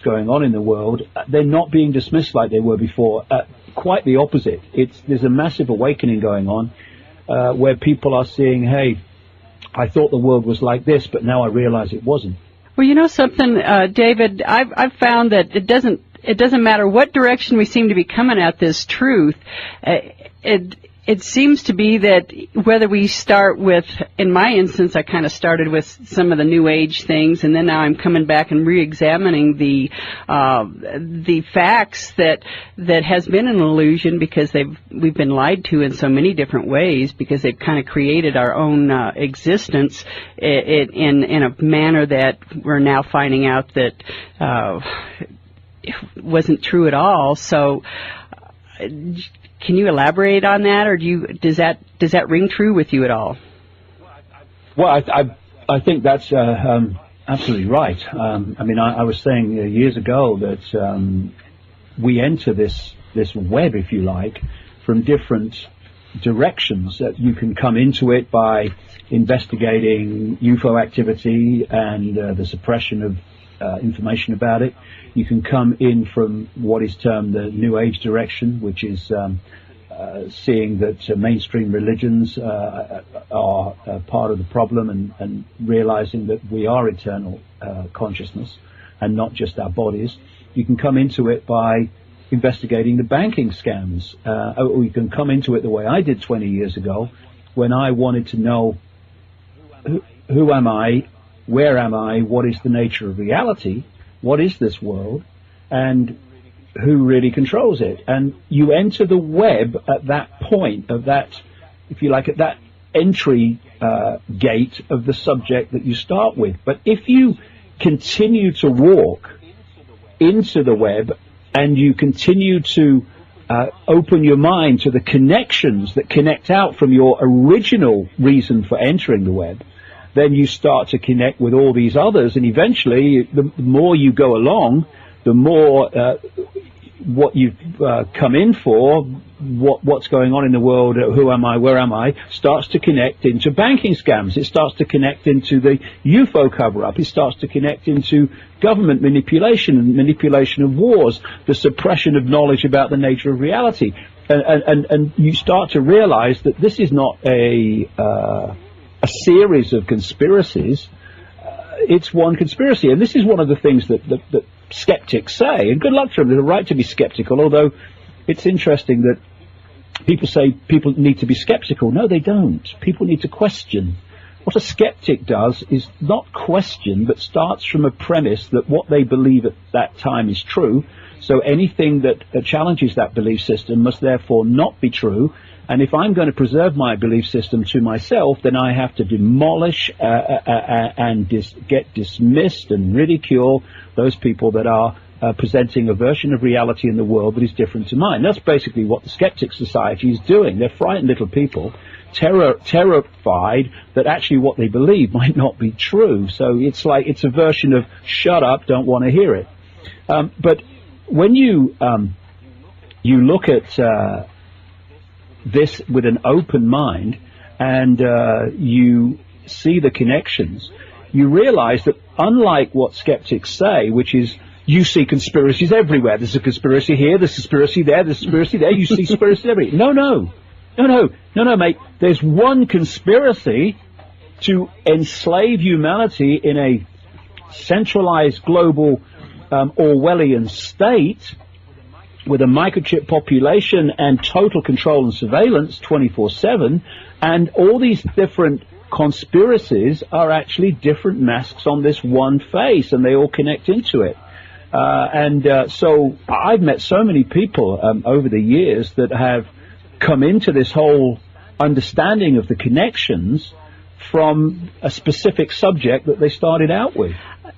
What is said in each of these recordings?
going on in the world, they're not being dismissed like they were before. Quite the opposite. There's a massive awakening going on where people are seeing, hey, I thought the world was like this, but now I realize it wasn't. Well, you know something, David, I've found that it doesn't matter what direction we seem to be coming at this truth. It seems to be that whether we start with, in my instance, I kind of started with some of the New Age things, and then now I'm coming back and re-examining the facts that has been an illusion because we've been lied to in so many different ways because they've kind of created our own existence in a manner that we're now finding out that wasn't true at all. So. Can you elaborate on that, or does that ring true with you at all? Well, I think that's absolutely right. I mean, I was saying years ago that we enter this web, if you like, from different directions. That you can come into it by investigating UFO activity and the suppression of information about it. You can come in from what is termed the New Age direction, which is seeing that mainstream religions are part of the problem and realizing that we are eternal consciousness and not just our bodies. You can come into it by investigating the banking scams, or you can come into it the way I did 20 years ago when I wanted to know who am I, where am I, what is the nature of reality, what is this world, and who really controls it. And you enter the web at that point of that, if you like, at that entry gate of the subject that you start with. But if you continue to walk into the web and you continue to open your mind to the connections that connect out from your original reason for entering the web, then you start to connect with all these others, and eventually, the more you go along, the more what you've come in for, what's going on in the world, who am I, where am I, starts to connect into banking scams. It starts to connect into the UFO cover-up. It starts to connect into government manipulation and manipulation of wars, the suppression of knowledge about the nature of reality. And you start to realize that this is not a series of conspiracies. It's one conspiracy, and this is one of the things that skeptics say, and good luck to them. They're right to be skeptical, although it's interesting that people say people need to be skeptical. No, they don't. People need to question. What a skeptic does is not question, but starts from a premise that what they believe at that time is true, so anything that challenges that belief system must therefore not be true. And if I'm going to preserve my belief system to myself, then I have to demolish and get dismissed and ridicule those people that are presenting a version of reality in the world that is different to mine. That's basically what the Skeptic Society is doing. They're frightened little people, terrified that actually what they believe might not be true. So it's like it's a version of shut up, don't want to hear it. But when you look at this with an open mind and you see the connections, you realize that unlike what skeptics say, which is you see conspiracies everywhere, there's a conspiracy here, there's a conspiracy there, there's a conspiracy there, you see conspiracies everywhere. No, mate. There's one conspiracy to enslave humanity in a centralized global Orwellian state with a microchip population and total control and surveillance 24/7, and all these different conspiracies are actually different masks on this one face, and they all connect into it. So I've met so many people over the years that have come into this whole understanding of the connections from a specific subject that they started out with.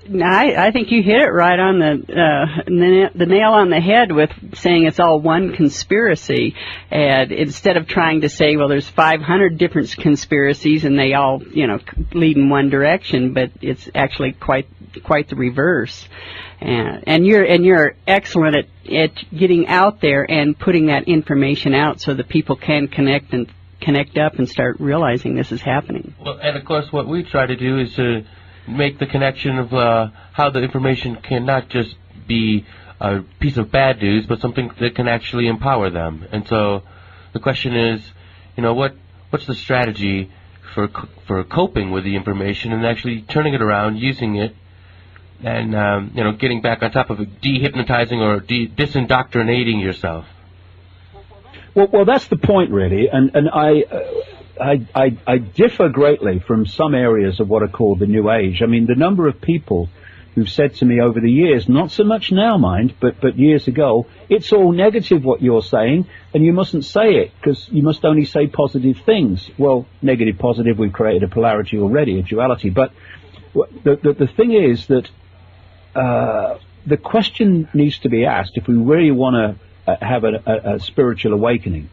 I think you hit it right on the nail on the head with saying it's all one conspiracy, and instead of trying to say, well, there's 500 different conspiracies and they all, lead in one direction, but it's actually quite the reverse. And you're excellent at getting out there and putting that information out so that people can connect up and start realizing this is happening. Well, and of course, what we try to do is to make the connection of how the information can not just be a piece of bad news, but something that can actually empower them. And so the question is, what's the strategy for coping with the information and actually turning it around, using it, and getting back on top of it, dehypnotizing or disindoctrinating yourself? Well, that's the point, really, and I differ greatly from some areas of what are called the New Age. I mean, the number of people who've said to me over the years, not so much now, mind, but years ago, it's all negative what you're saying, and you mustn't say it, because you must only say positive things. Well, negative, positive, we've created a polarity already, a duality. But the thing is that the question needs to be asked, if we really want to have a spiritual awakening,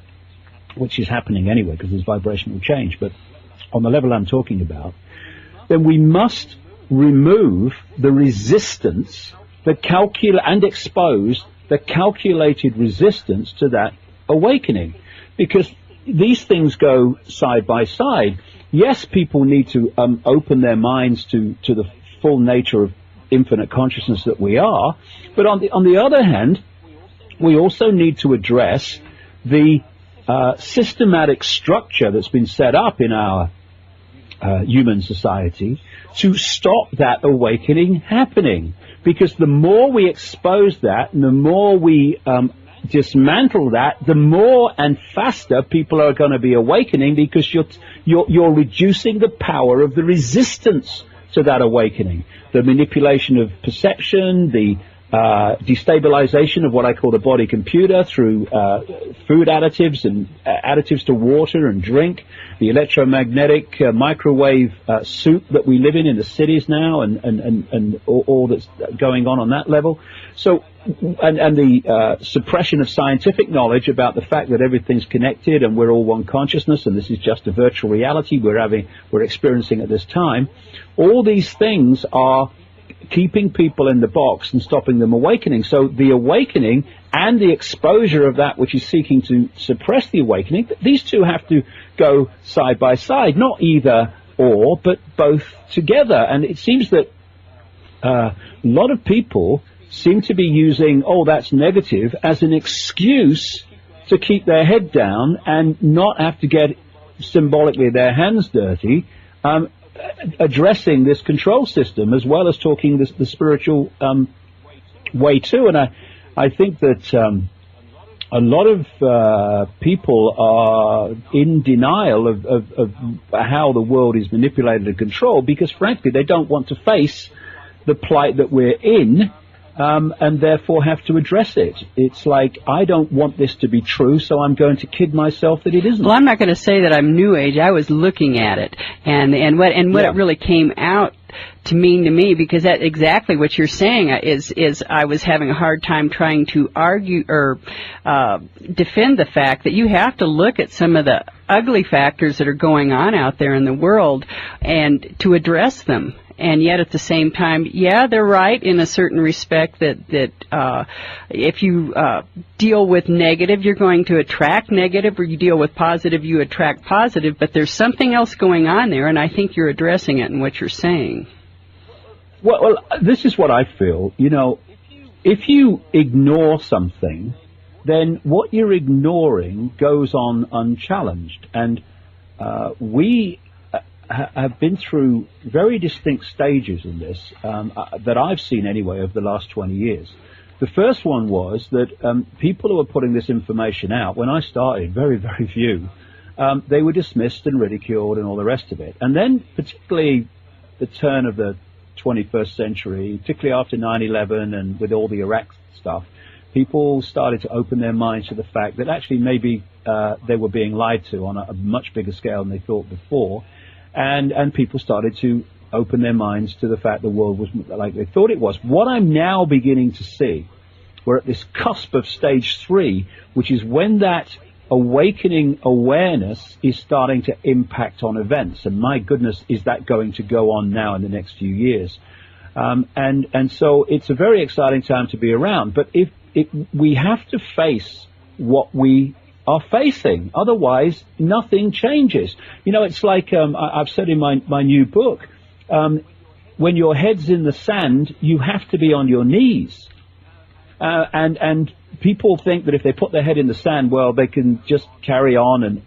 which is happening anyway, because there's vibrational change, but on the level I'm talking about, then we must remove the resistance, and expose the calculated resistance to that awakening, because these things go side by side. Yes, people need to open their minds to the full nature of infinite consciousness that we are, but on the other hand, we also need to address the systematic structure that's been set up in our human society to stop that awakening happening. Because the more we expose that, and the more we dismantle that, the more and faster people are going to be awakening, because you're reducing the power of the resistance to that awakening. The manipulation of perception, the destabilization of what I call the body computer through food additives and additives to water and drink, the electromagnetic microwave soup that we live in the cities now, and all that's going on that level. So, and the suppression of scientific knowledge about the fact that everything's connected and we're all one consciousness, and this is just a virtual reality we're experiencing at this time. All these things are keeping people in the box and stopping them awakening. So the awakening and the exposure of that which is seeking to suppress the awakening, these two have to go side by side, not either or, but both together. And it seems that a lot of people seem to be using, that's negative, as an excuse to keep their head down and not have to get symbolically their hands dirty, addressing this control system, as well as talking the spiritual way too. And I think that a lot of people are in denial of how the world is manipulated and controlled, because frankly they don't want to face the plight that we're in, and therefore have to address it. It's like, I don't want this to be true, so I'm going to kid myself that it isn't. Well, I'm not going to say that I'm New Age. I was looking at it, and what it really came out to mean to me, because that's exactly what you're saying is I was having a hard time trying to argue or defend the fact that you have to look at some of the ugly factors that are going on out there in the world and to address them. And yet at the same time, yeah, they're right in a certain respect that if you deal with negative, you're going to attract negative, or you deal with positive, you attract positive. But there's something else going on there, and I think you're addressing it in what you're saying. Well, this is what I feel. If you ignore something, then what you're ignoring goes on unchallenged. And we have been through very distinct stages in this that I've seen anyway over the last 20 years. The first one was that people who were putting this information out, when I started, very, very few, they were dismissed and ridiculed and all the rest of it. And then particularly the turn of the 21st century, particularly after 9/11 and with all the Iraq stuff, people started to open their minds to the fact that actually maybe they were being lied to on a much bigger scale than they thought before. And people started to open their minds to the fact the world wasn't like they thought it was. What I'm now beginning to see, we're at this cusp of stage 3, which is when that awakening awareness is starting to impact on events. And my goodness, is that going to go on now in the next few years? And so it's a very exciting time to be around. But if we have to face what we are facing. Otherwise, nothing changes. It's like I've said in my new book, when your head's in the sand, you have to be on your knees. And people think that if they put their head in the sand, well, they can just carry on and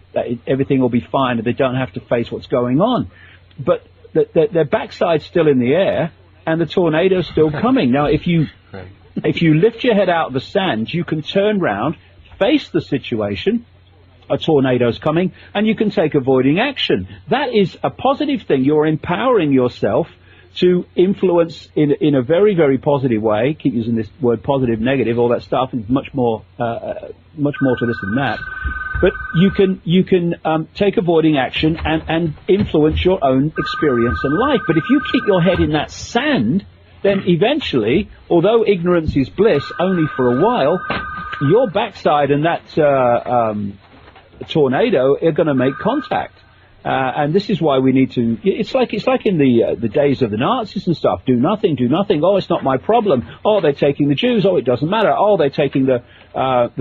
everything will be fine and they don't have to face what's going on. But their backside's still in the air and the tornado's still coming. Now, if you lift your head out of the sand, you can turn round, face the situation, a tornado's coming, and you can take avoiding action. That is a positive thing. You're empowering yourself to influence in a very, very positive way. Keep using this word positive, negative, all that stuff, and much more to this than that. But you can take avoiding action and influence your own experience and life. But if you keep your head in that sand, then eventually, although ignorance is bliss only for a while, your backside and that tornado are going to make contact. And this is why we need to. It's like in the days of the Nazis and stuff. Do nothing. Oh, it's not my problem. Oh, they're taking the Jews. Oh, it doesn't matter. Oh, they're taking the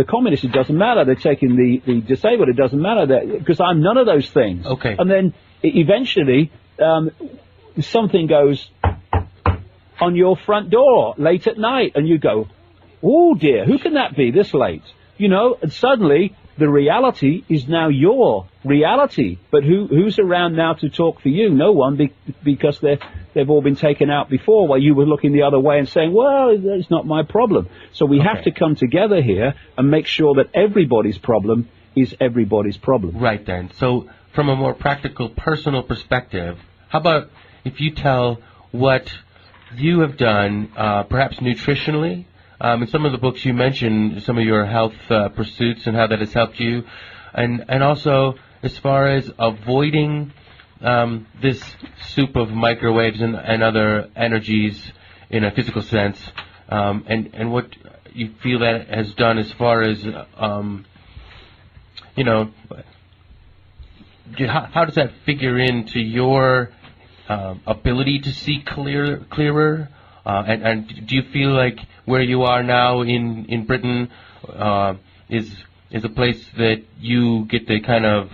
communists. It doesn't matter. They're taking the disabled. It doesn't matter because I'm none of those things. Okay. And then eventually something goes on your front door late at night, and you go, "Oh dear, who can that be this late?" You know, and suddenly the reality is now your reality. But who's around now to talk for you? No one, because they've all been taken out before while you were looking the other way and saying, well, it's not my problem. So we have to come together here and make sure that everybody's problem is everybody's problem. Right then. So from a more practical, personal perspective, how about if you tell what you have done, perhaps nutritionally? In some of the books you mentioned some of your health pursuits and how that has helped you, and also as far as avoiding this soup of microwaves and other energies in a physical sense, and what you feel that has done as far as you know, how does that figure into your ability to see clearer? And do you feel like where you are now in Britain is a place that you get the kind of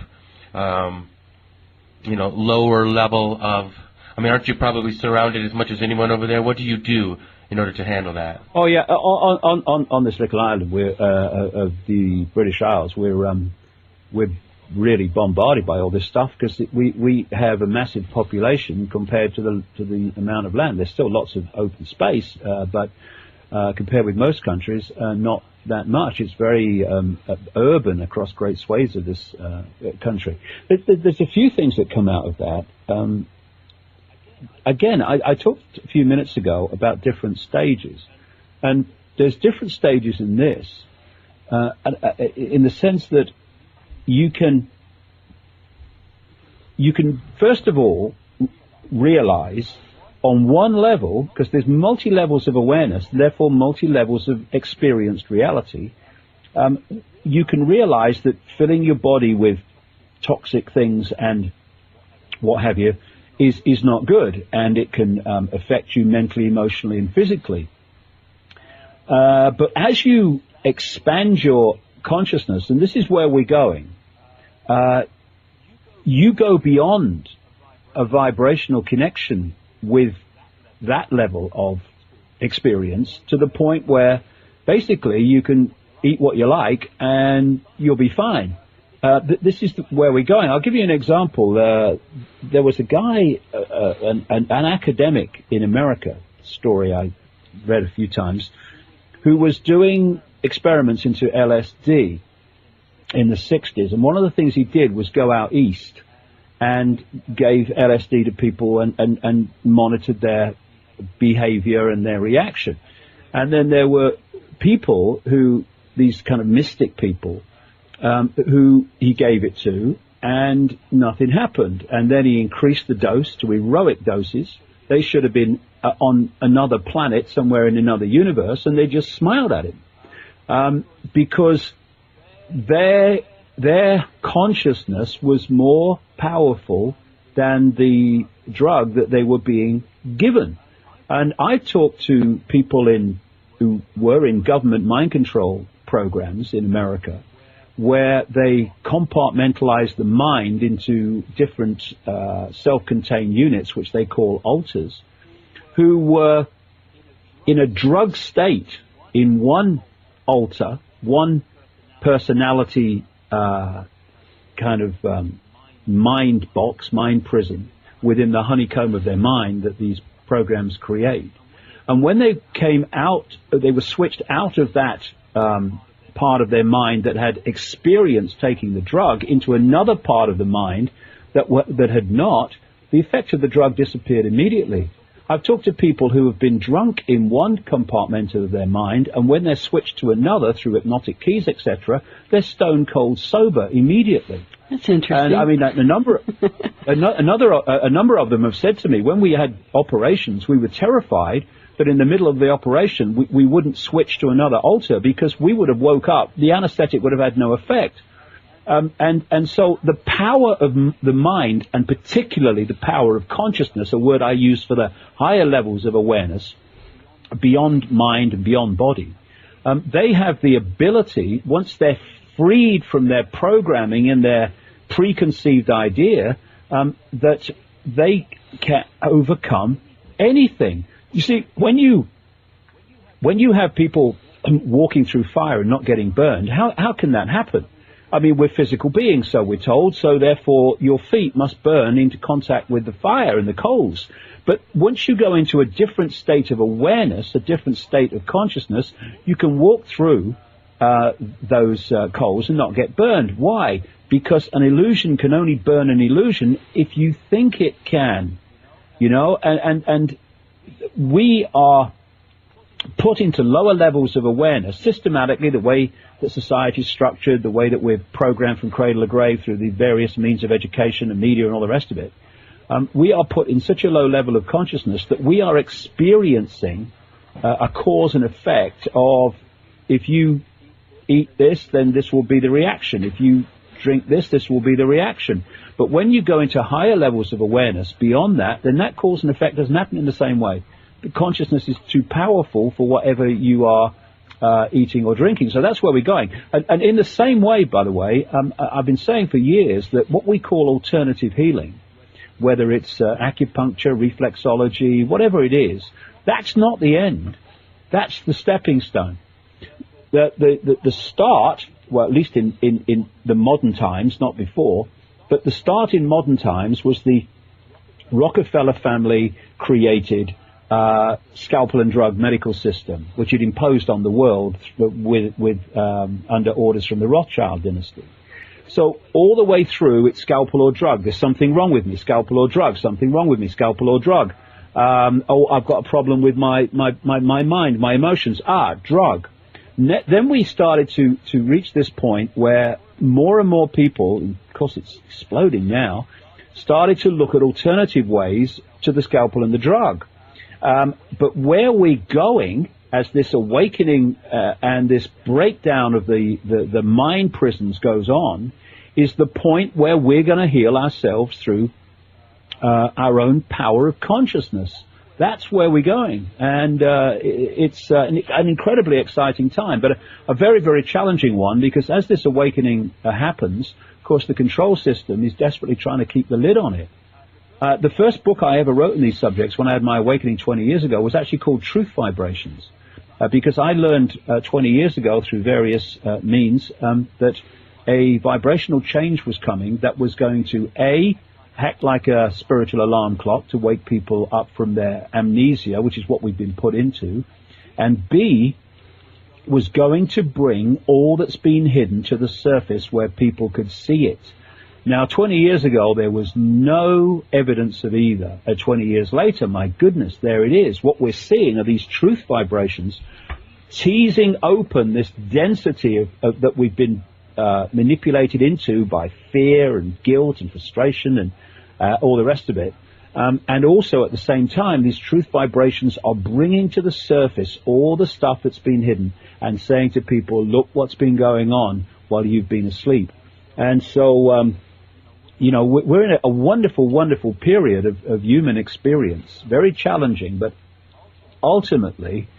lower level of? I mean, aren't you probably surrounded as much as anyone over there? What do you do in order to handle that? Oh yeah, on this little island of the British Isles, we're really bombarded by all this stuff because we have a massive population compared to the amount of land. There's still lots of open space, but compared with most countries, not that much. It's very urban across great swathes of this country. There's a few things that come out of that. Again, I talked a few minutes ago about different stages, and there's different stages in this, in the sense that you can first of all realize on one level, because there's multi-levels of awareness, therefore multi-levels of experienced reality, you can realize that filling your body with toxic things and what have you is not good, and it can affect you mentally, emotionally, and physically. But as you expand your consciousness, and this is where we're going, you go beyond a vibrational connection with that level of experience to the point where basically you can eat what you like and you'll be fine. This is where we're going. I'll give you an example. There was a guy, an academic in America, story I read a few times, who was doing experiments into LSD in the 60s, and one of the things he did was go out east and gave LSD to people and monitored their behavior and their reaction. And then there were people these kind of mystic people, who he gave it to, and nothing happened. And then he increased the dose to heroic doses. They should have been on another planet, somewhere in another universe, and they just smiled at him. Because their consciousness was more powerful than the drug that they were being given. And I talked to people who were in government mind control programs in America, where they compartmentalized the mind into different self-contained units, which they call alters, who were in a drug state in one altar, one personality kind of mind box, mind prison within the honeycomb of their mind that these programs create. And when they came out, they were switched out of that part of their mind that had experienced taking the drug into another part of the mind that had not, the effect of the drug disappeared immediately. I've talked to people who have been drunk in one compartment of their mind, and when they're switched to another through hypnotic keys, etc., they're stone cold sober immediately. That's interesting. And I mean, a number of them have said to me, when we had operations, we were terrified that in the middle of the operation we wouldn't switch to another altar because we would have woke up. The anesthetic would have had no effect. And so the power of the mind, and particularly the power of consciousness, a word I use for the higher levels of awareness, beyond mind and beyond body, they have the ability, once they're freed from their programming and their preconceived idea, that they can overcome anything. You see, when you have people walking through fire and not getting burned, how can that happen? I mean, we're physical beings, so we're told, so therefore your feet must burn into contact with the fire and the coals. But once you go into a different state of awareness, a different state of consciousness, you can walk through those coals and not get burned. Why? Because an illusion can only burn an illusion if you think it can, you know, and we are put into lower levels of awareness systematically, the way that society is structured, the way that we're programmed from cradle to grave through the various means of education and media and all the rest of it. We are put in such a low level of consciousness that we are experiencing a cause and effect of, if you eat this, then this will be the reaction. If you drink this, this will be the reaction. But when you go into higher levels of awareness beyond that, then that cause and effect doesn't happen in the same way. The consciousness is too powerful for whatever you are eating or drinking. So that's where we're going. And in the same way, by the way, I've been saying for years that what we call alternative healing, whether it's acupuncture, reflexology, whatever it is, that's not the end. That's the stepping stone. The start, well, at least in the modern times, not before, but the start in modern times was the Rockefeller family created scalpel and drug medical system, which it imposed on the world with under orders from the Rothschild dynasty. So all the way through, it's scalpel or drug. There's something wrong with me. Scalpel or drug. Something wrong with me. Scalpel or drug. Oh, I've got a problem with my mind, my emotions. Drug. Then we started to reach this point where more and more people, and of course it's exploding now, started to look at alternative ways to the scalpel and the drug. But where we're going as this awakening and this breakdown of the mind prisons goes on is the point where we're going to heal ourselves through our own power of consciousness. That's where we're going, and it's an incredibly exciting time, but a very, very challenging one, because as this awakening happens, of course, the control system is desperately trying to keep the lid on it. The first book I ever wrote in these subjects, when I had my awakening 20 years ago, was actually called Truth Vibrations, because I learned 20 years ago through various means that a vibrational change was coming that was going to, A, act like a spiritual alarm clock to wake people up from their amnesia, which is what we've been put into, and B, was going to bring all that's been hidden to the surface where people could see it. Now, 20 years ago, there was no evidence of either. 20 years later, my goodness, there it is. What we're seeing are these truth vibrations teasing open this density that we've been manipulated into by fear and guilt and frustration and all the rest of it. And also at the same time, these truth vibrations are bringing to the surface all the stuff that's been hidden and saying to people, look what's been going on while you've been asleep. And so, you know, we're in a wonderful, wonderful period of human experience. Very challenging, but ultimately,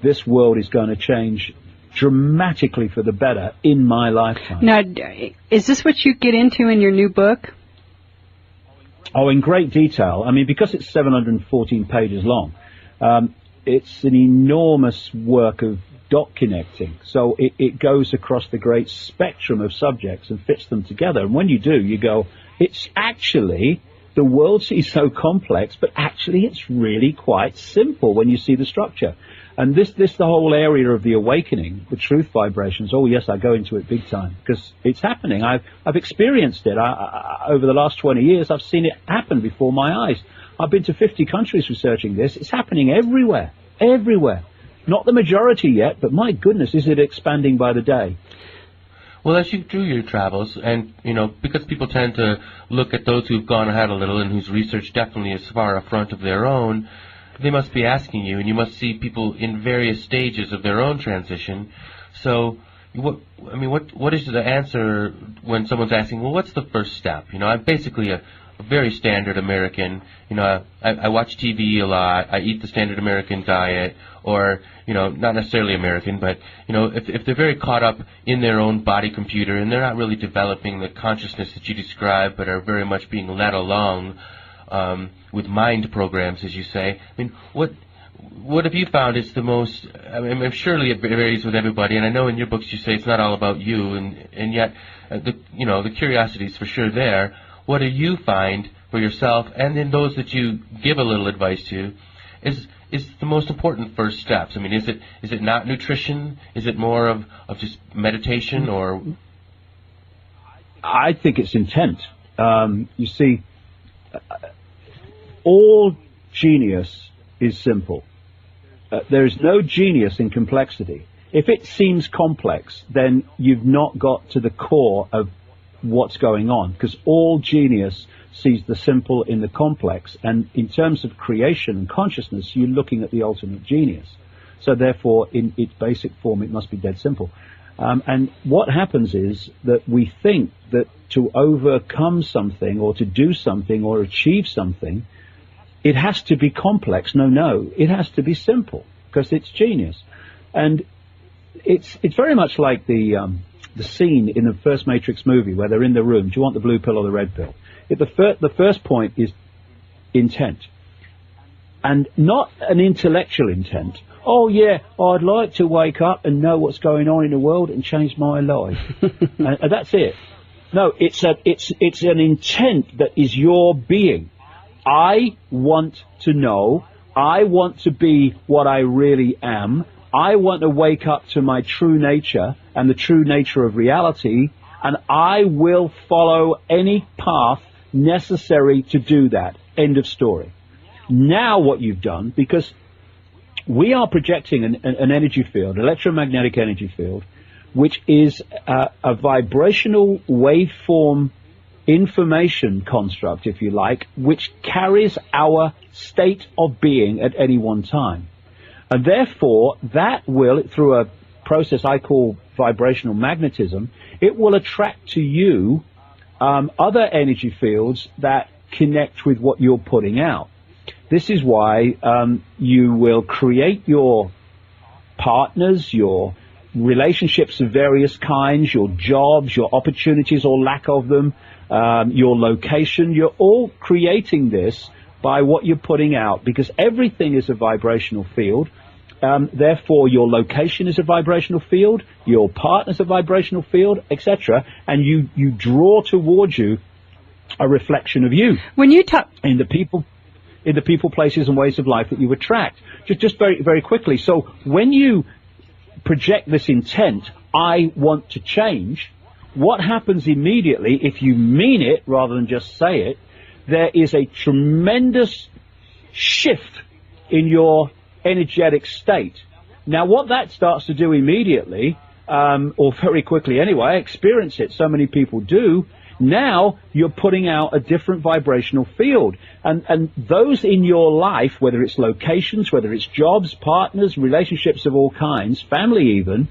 this world is going to change dramatically for the better in my lifetime. Now, is this what you get into in your new book? Oh, in great detail. I mean, because it's 714 pages long, it's an enormous work of dot connecting. So it goes across the great spectrum of subjects and fits them together. And when you do, you go, it's actually, the world seems so complex, but actually it's really quite simple when you see the structure. And this the whole area of the awakening, the truth vibrations, oh yes, I go into it big time, because it's happening. I've experienced it. Over the last 20 years, I've seen it happen before my eyes. I've been to 50 countries researching this. It's happening everywhere, everywhere. Not the majority yet, but my goodness, is it expanding by the day. Well, as you do your travels, and, because people tend to look at those who've gone ahead a little and whose research definitely is far up front of their own, they must be asking you, and you must see people in various stages of their own transition. So, what is the answer when someone's asking, well, what's the first step? I'm basically a very standard American. I watch TV a lot. I eat the standard American diet, or, not necessarily American, but, if they're very caught up in their own body computer and they're not really developing the consciousness that you describe, but are very much being led along with mind programs, as you say, what have you found is the most, surely it varies with everybody, and I know in your books you say it's not all about you, and yet, the curiosity is for sure there. What do you find for yourself, and in those that you give a little advice to, is the most important first steps? Is it not nutrition? Is it more of just meditation, or? I think it's intent. You see, all genius is simple. There is no genius in complexity. If it seems complex, then you've not got to the core of what's going on, because all genius sees the simple in the complex, and in terms of creation and consciousness, you're looking at the ultimate genius. So therefore, in its basic form, it must be dead simple. And what happens is that we think that to overcome something or to do something or achieve something, it has to be complex. No, it has to be simple, because it's genius. And it's very much like the scene in the first Matrix movie where they're in the room. Do you want the blue pill or the red pill? The first point is intent, and not an intellectual intent. Oh yeah, I'd like to wake up and know what's going on in the world and change my life. And that's it. No, it's an intent that is your being. I want to know. I want to be what I really am. I want to wake up to my true nature and the true nature of reality, and I will follow any path necessary to do that. End of story. Now what you've done, because we are projecting an energy field, electromagnetic energy field, which is a vibrational waveform information construct, if you like, which carries our state of being at any one time. And therefore, that will, through a process I call vibrational magnetism, it will attract to you other energy fields that connect with what you're putting out. This is why you will create your partners, your relationships of various kinds, your jobs, your opportunities or lack of them, your location. You're all creating this by what you're putting out, because everything is a vibrational field. Therefore, your location is a vibrational field, your partner's a vibrational field, etc. And you draw towards you a reflection of you. When you talk in the people, places, and ways of life that you attract. Just very, very quickly. So when you project this intent, I want to change, what happens immediately, if you mean it rather than just say it, there is a tremendous shift in your energetic state. Now, what that starts to do immediately, or very quickly anyway, I experience it, so many people do, now you're putting out a different vibrational field. And those in your life, whether it's locations, whether it's jobs, partners, relationships of all kinds, family even,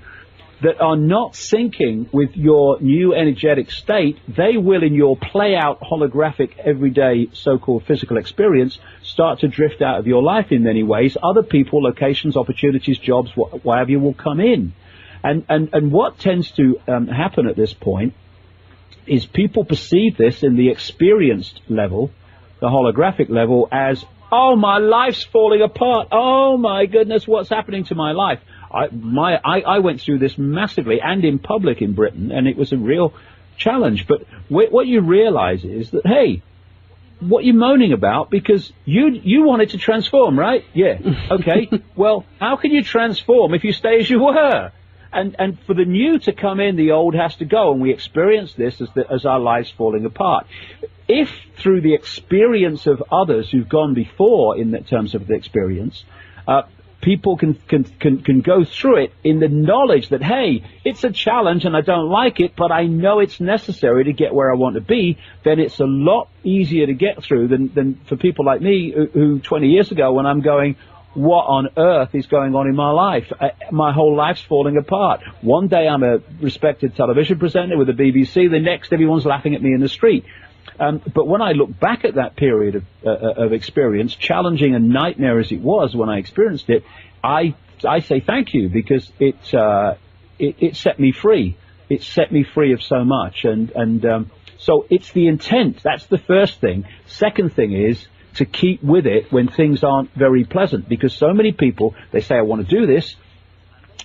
that are not syncing with your new energetic state, they will, in your play-out holographic everyday so-called physical experience, start to drift out of your life in many ways. Other people, locations, opportunities, jobs, what have you, will come in. And what tends to happen at this point is people perceive this in the experienced level, the holographic level, as, oh, my life's falling apart. Oh, my goodness, what's happening to my life? I went through this massively and in public in Britain, and it was a real challenge. But what you realize is that, hey, what you're moaning about, because you wanted to transform, right? Yeah. Okay. Well, how can you transform if you stay as you were? And for the new to come in, the old has to go, and we experience this as our lives falling apart. If through the experience of others who've gone before, in the terms of the experience, people can go through it in the knowledge that, hey, it's a challenge and I don't like it, but I know it's necessary to get where I want to be, then it's a lot easier to get through than for people like me who 20 years ago, when I'm going, what on earth is going on in my life? My whole life's falling apart. One day I'm a respected television presenter with the BBC, the next everyone's laughing at me in the street. But when I look back at that period of experience, challenging and nightmare as it was when I experienced it, I say thank you, because it set me free. It set me free of so much. So it's the intent. That's the first thing. Second thing is to keep with it when things aren't very pleasant, because so many people, they say, I want to do this,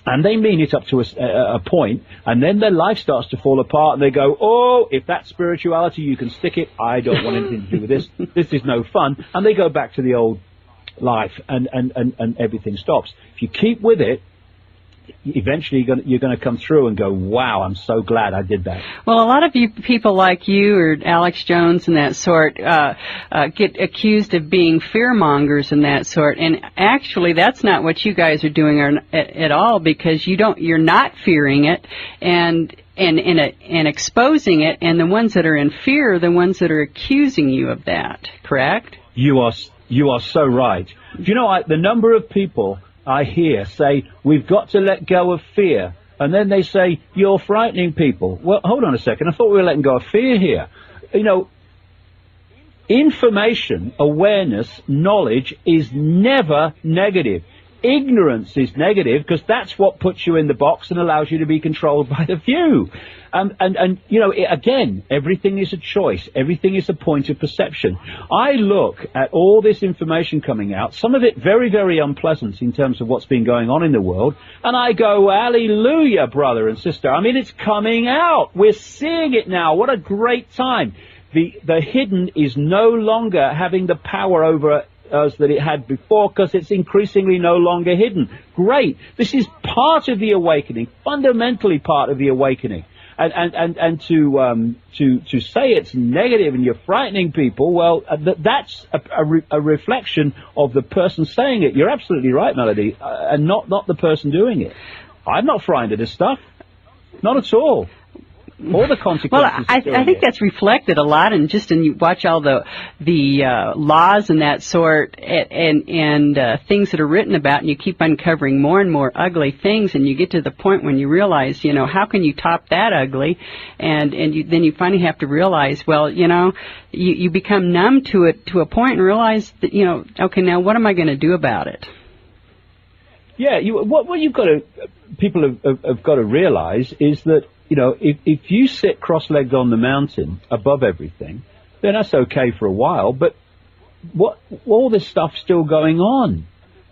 and they mean it up to a point, and then their life starts to fall apart, and they go, oh, if that's spirituality, you can stick it. I don't want anything to do with this. This is no fun. And they go back to the old life, and everything stops. If you keep with it, eventually you're going to come through and go, wow, I'm so glad I did that. Well, a lot of you people like you or Alex Jones and that sort get accused of being fearmongers and that sort, and actually that's not what you guys are doing at all, because you're not fearing it and exposing it, and the ones that are in fear are the ones that are accusing you of that, correct? You are so right. Do you know, the number of people I hear say, we've got to let go of fear. And then they say, you're frightening people. Well, hold on a second. I thought we were letting go of fear here. You know, information, awareness, knowledge is never negative. Ignorance is negative, because that's what puts you in the box and allows you to be controlled by the few. And you know, again, everything is a choice. Everything is a point of perception. I look at all this information coming out, some of it very, very unpleasant in terms of what's been going on in the world, and I go, hallelujah, brother and sister. I mean, it's coming out. We're seeing it now. What a great time. The hidden is no longer having the power over us that it had before, because it's increasingly no longer hidden. Great. This is part of the awakening, fundamentally part of the awakening. And to say it's negative and you're frightening people, well, that's a reflection of the person saying it. You're absolutely right, Melody, and not the person doing it. I'm not frightened of this stuff. Not at all. All the consequences. Well, I think that's reflected a lot, and you watch all the laws and that sort, and things that are written about, and you keep uncovering more and more ugly things, and you get to the point when you realize, you know, how can you top that ugly, and then you finally have to realize, well, you know, you become numb to it to a point and realize that, you know, okay, now what am I going to do about it? Yeah, what you've got to, people have got to realize is that, you know, if you sit cross-legged on the mountain above everything, then that's okay for a while, but all this stuff's still going on.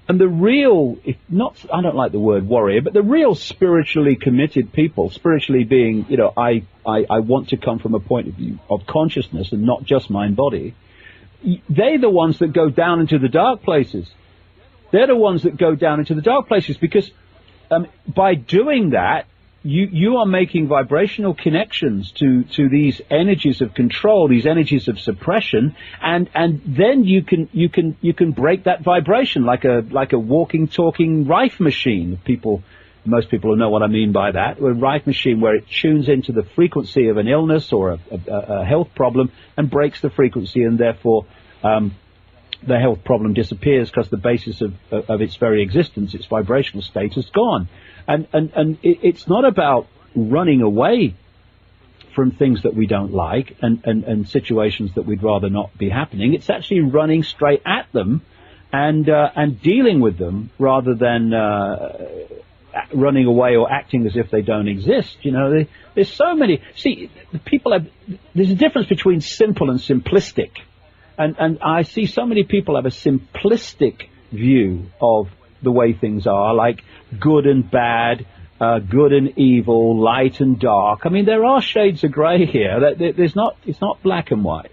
And the real, I don't like the word warrior, but the real spiritually committed people, spiritually being, you know, I want to come from a point of view of consciousness and not just mind-body, they're the ones that go down into the dark places. They're the ones that go down into the dark places, because by doing that, you are making vibrational connections to these energies of control, these energies of suppression, and then you can break that vibration like a walking, talking rife machine. Most people will know what I mean by that. A rife machine where it tunes into the frequency of an illness or a health problem and breaks the frequency, and therefore the health problem disappears, because the basis of its very existence, its vibrational state, is gone. And it's not about running away from things that we don't like and situations that we'd rather not be happening. It's actually running straight at them and dealing with them, rather than running away or acting as if they don't exist. You know, there's so many. See, there's a difference between simple and simplistic. And I see so many people have a simplistic view of the way things are, like good and bad, good and evil, light and dark. I mean, there are shades of gray here. It's not black and white.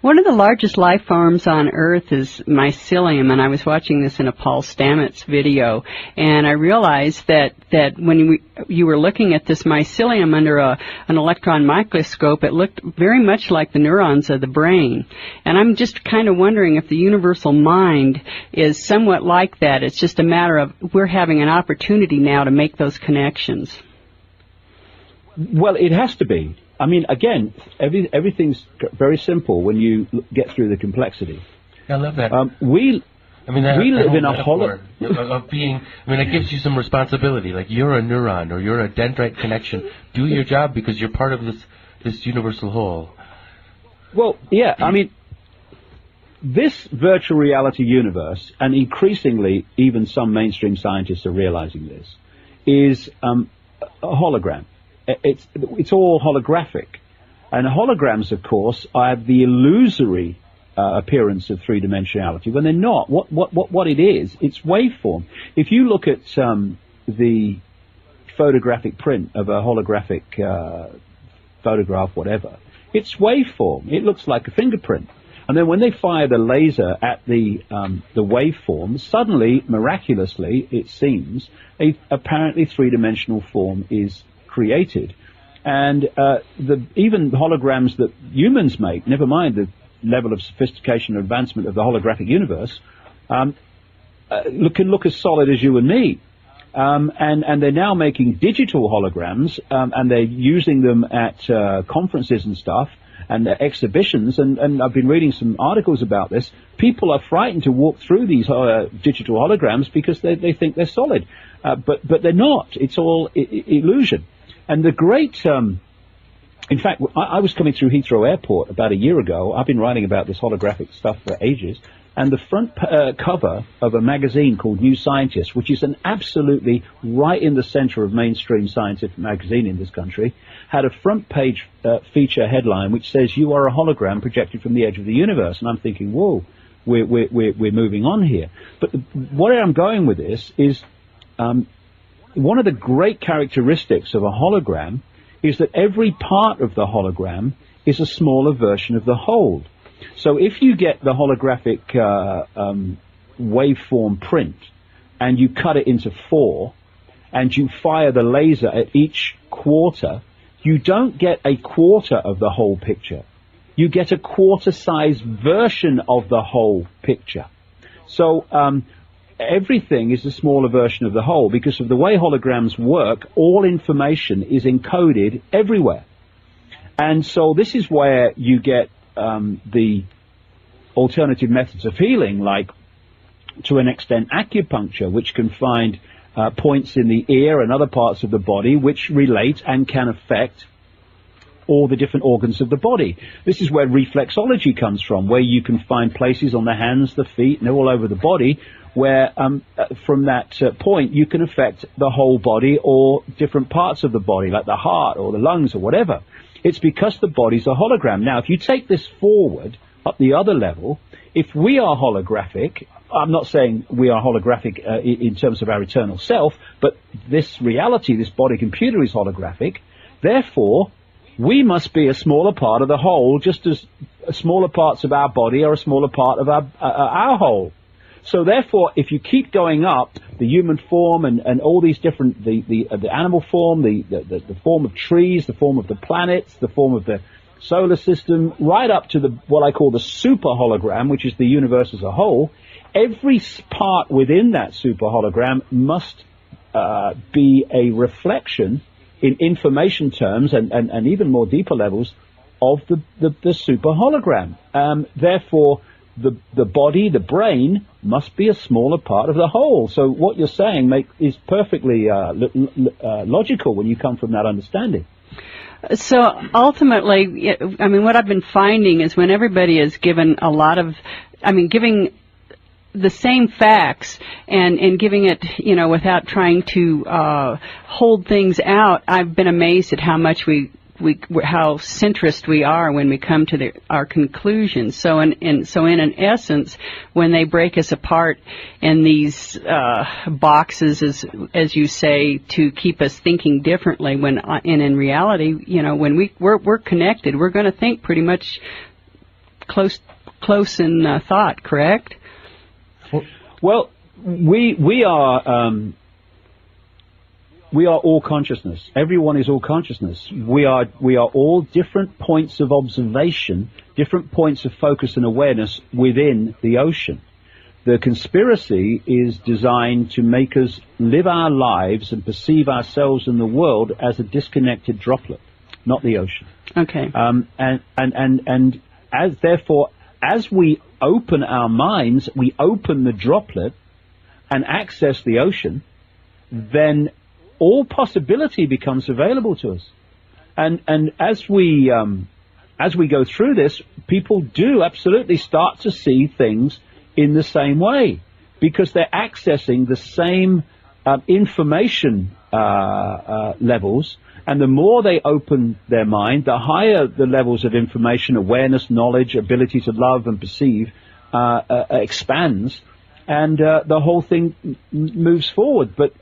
One of the largest life forms on Earth is mycelium, and I was watching this in a Paul Stamets video, and I realized that when you were looking at this mycelium under an electron microscope, it looked very much like the neurons of the brain. And I'm just kind of wondering if the universal mind is somewhat like that. It's just a matter of we're having an opportunity now to make those connections. Well, it has to be. I mean, again, everything's very simple when you get through the complexity. I love that. We live in a hollow of being. I mean, it gives you some responsibility. Like you're a neuron or you're a dendrite connection. Do your job because you're part of this universal whole. Well, yeah. I mean, this virtual reality universe, and increasingly, even some mainstream scientists are realizing this, is a hologram. It's all holographic, and holograms, of course, have the illusory appearance of three-dimensionality when they're not. What it is, it's waveform. If you look at the photographic print of a holographic photograph, whatever, it's waveform. It looks like a fingerprint. And then when they fire the laser at the waveform, suddenly, miraculously, it seems, a apparently three-dimensional form is created. And even holograms that humans make, never mind the level of sophistication and advancement of the holographic universe, can look as solid as you and me. And they're now making digital holograms, and they're using them at conferences and stuff, and exhibitions, and I've been reading some articles about this. People are frightened to walk through these digital holograms because they think they're solid. But they're not. It's all illusion. And the great, in fact, I was coming through Heathrow Airport about a year ago. I've been writing about this holographic stuff for ages. And the front cover of a magazine called New Scientist, which is an absolutely right in the center of mainstream scientific magazine in this country, had a front page feature headline which says, "You are a hologram projected from the edge of the universe." And I'm thinking, whoa, we're moving on here. But where I'm going with this is, one of the great characteristics of a hologram is that every part of the hologram is a smaller version of the whole. So if you get the holographic waveform print and you cut it into 4 and you fire the laser at each quarter, you don't get a quarter of the whole picture. You get a quarter-sized version of the whole picture. So everything is a smaller version of the whole because of the way holograms work. All information is encoded everywhere. And so this is where you get the alternative methods of healing, like, to an extent, acupuncture, which can find points in the ear and other parts of the body which relate and can affect all the different organs of the body. This is where reflexology comes from, where you can find places on the hands, the feet, and all over the body where from that point you can affect the whole body or different parts of the body, like the heart or the lungs or whatever. It's because the body's a hologram. Now, if you take this forward up the other level, if we are holographic, I'm not saying we are holographic in terms of our eternal self, but this reality, this body computer is holographic. Therefore, we must be a smaller part of the whole, just as smaller parts of our body are a smaller part of our whole. So therefore, if you keep going up, the human form and all these different, the animal form, the form of trees, the form of the planets, the form of the solar system, right up to what I call the super hologram, which is the universe as a whole, every part within that super hologram must be a reflection in information terms and even more deeper levels of the super hologram. Therefore, the body, the brain, must be a smaller part of the whole. So what you're saying is perfectly logical when you come from that understanding. So ultimately, I mean, what I've been finding is when everybody is given giving the same facts and giving it, without trying to hold things out, I've been amazed at how much we how centrist we are when we come to our conclusions. So in an essence, when they break us apart in these boxes, as you say, to keep us thinking differently, in reality, when we're connected, we're going to think pretty much close in thought, correct? Well, we are all consciousness. Everyone is all consciousness. We are all different points of observation, different points of focus and awareness within the ocean. The conspiracy is designed to make us live our lives and perceive ourselves and the world as a disconnected droplet, not the ocean. Okay. And as we open our minds, we open the droplet and access the ocean, then all possibility becomes available to us. And as we go through this, people do absolutely start to see things in the same way, because they're accessing the same information levels, and the more they open their mind, the higher the levels of information, awareness, knowledge, ability to love and perceive expands, and the whole thing moves forward. But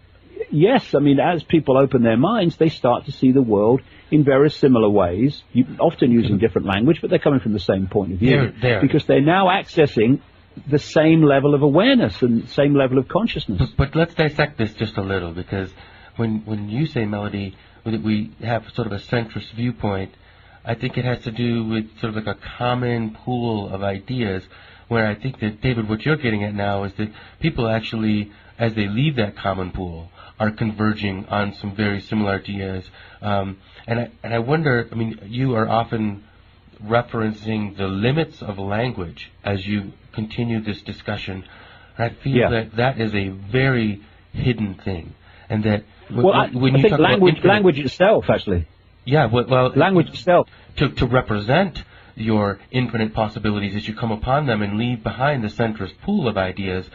yes, I mean, as people open their minds, they start to see the world in very similar ways, often using different language, but they're coming from the same point of view, because they're now accessing the same level of awareness and same level of consciousness. But let's dissect this just a little, because when you say, Melody, that we have sort of a centrist viewpoint, I think it has to do with sort of like a common pool of ideas, where I think that, David, what you're getting at now is that people actually, as they leave that common pool, are converging on some very similar ideas. And I wonder, I mean, you are often referencing the limits of language as you continue this discussion. And I feel that is a very hidden thing. And that when you think talk language, about language itself, actually. Yeah, well, language itself. To represent your infinite possibilities as you come upon them and leave behind the centrist pool of ideas,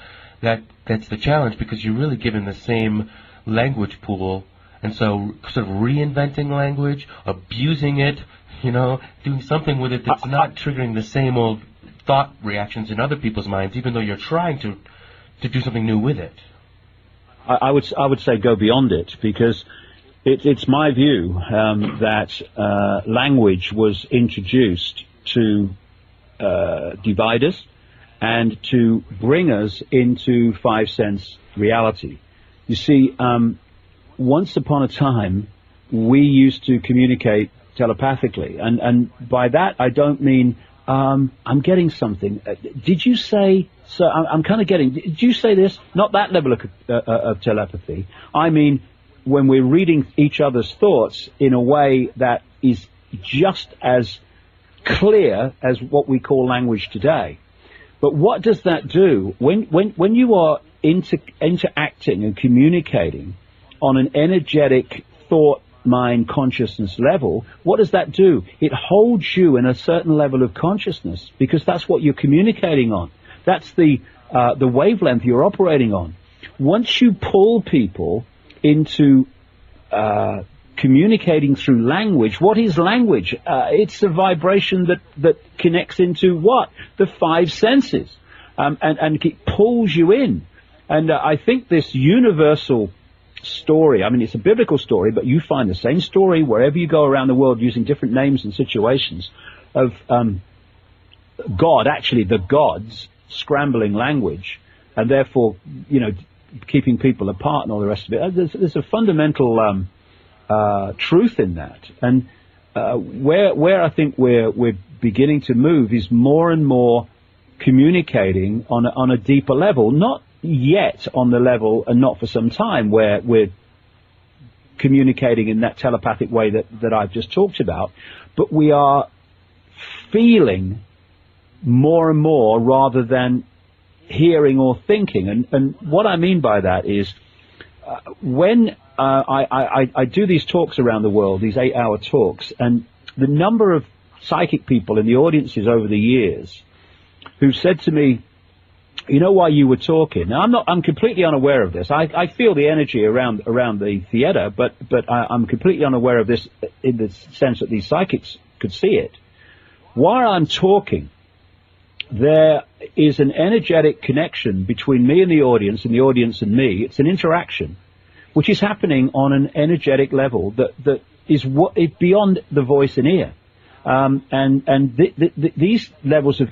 that's the challenge, because you're really given the same language pool, and so sort of reinventing language, abusing it, doing something with it that's not triggering the same old thought reactions in other people's minds, even though you're trying to do something new with it. I would say go beyond it, because it's my view that language was introduced to divide us and to bring us into five-sense reality. You see, once upon a time, we used to communicate telepathically, and by that I don't mean I'm getting something. Did you say? So I'm kind of getting. Did you say this? Not that level of telepathy. I mean, when we're reading each other's thoughts in a way that is just as clear as what we call language today. But what does that do when you are interacting and communicating on an energetic thought, mind, consciousness level? What does that do? It holds you in a certain level of consciousness, because that's what you're communicating on. That's the wavelength you're operating on. Once you pull people into communicating through language, what is language? It's a vibration that connects into what? The five senses, and it pulls you in. And I think this universal story, I mean, it's a biblical story, but you find the same story wherever you go around the world, using different names and situations, of God, actually the gods, scrambling language, and therefore, keeping people apart and all the rest of it. There's a fundamental truth in that. And where I think we're beginning to move is more and more communicating on a deeper level, not yet on the level, and not for some time, where we're communicating in that telepathic way that I've just talked about, but we are feeling more and more rather than hearing or thinking. And what I mean by that is when I do these talks around the world, these 8-hour talks, and the number of psychic people in the audiences over the years who said to me, You know, while you were talking, now I'm completely unaware of this. I feel the energy around the theater, but I'm completely unaware of this in the sense that these psychics could see it. While I'm talking, there is an energetic connection between me and the audience and me. It's an interaction, which is happening on an energetic level that is beyond the voice and ear. These levels of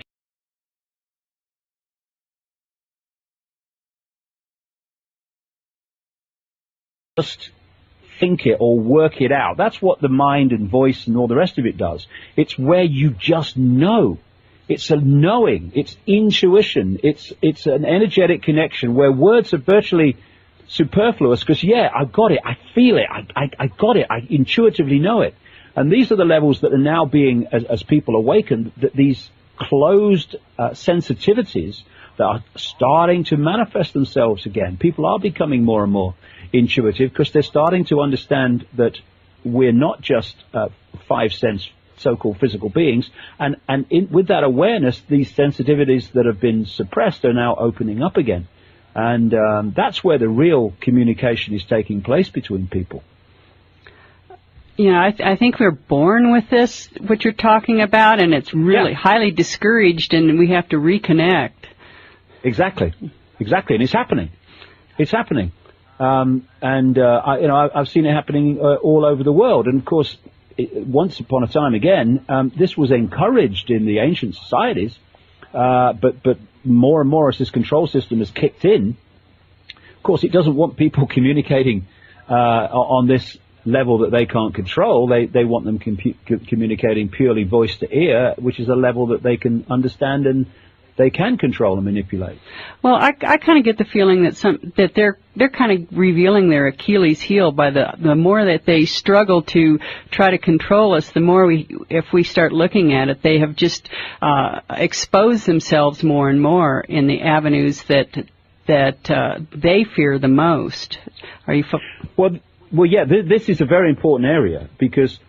just think it or work it out. That's what the mind and voice and all the rest of it does. It's where you just know. It's a knowing. It's intuition. It's an energetic connection where words are virtually superfluous because, yeah, I got it. I feel it. I got it. I intuitively know it. And these are the levels that are now being, as people awaken, that these closed sensitivities that are starting to manifest themselves again. People are becoming more and more intuitive because they're starting to understand that we're not just five sense so-called physical beings, and with that awareness, these sensitivities that have been suppressed are now opening up again, and that's where the real communication is taking place between people. You know, I think we're born with this, what you're talking about, and it's really highly discouraged, and we have to reconnect. Exactly, and it's happening. I've seen it happening all over the world, and of course, once upon a time again, this was encouraged in the ancient societies, but more and more as this control system has kicked in. Of course, it doesn't want people communicating on this level that they can't control. They want them communicating purely voice to ear, which is a level that they can understand and they can control and manipulate. Well, I kind of get the feeling that they're kind of revealing their Achilles heel by the more that they struggle to try to control us, the more if we start looking at it, they have just exposed themselves more and more in the avenues that they fear the most. Are you? Well, yeah. This is a very important area because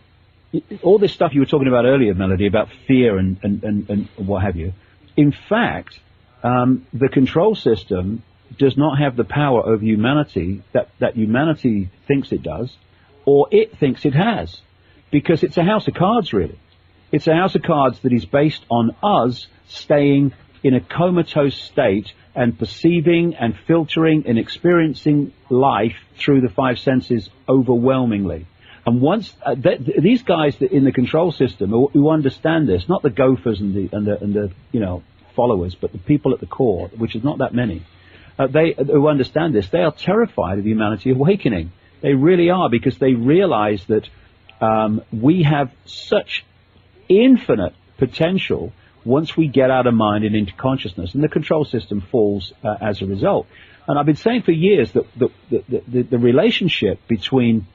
all this stuff you were talking about earlier, Melody, about fear and what have you. In fact, the control system does not have the power over humanity that humanity thinks it does, or it thinks it has, because it's a house of cards, really. It's a house of cards that is based on us staying in a comatose state and perceiving and filtering and experiencing life through the five senses overwhelmingly. And once these guys in the control system who understand this, not the gophers and the followers, but the people at the core, which is not that many, who understand this, they are terrified of humanity awakening. They really are, because they realize that we have such infinite potential once we get out of mind and into consciousness, and the control system falls as a result. And I've been saying for years that the relationship between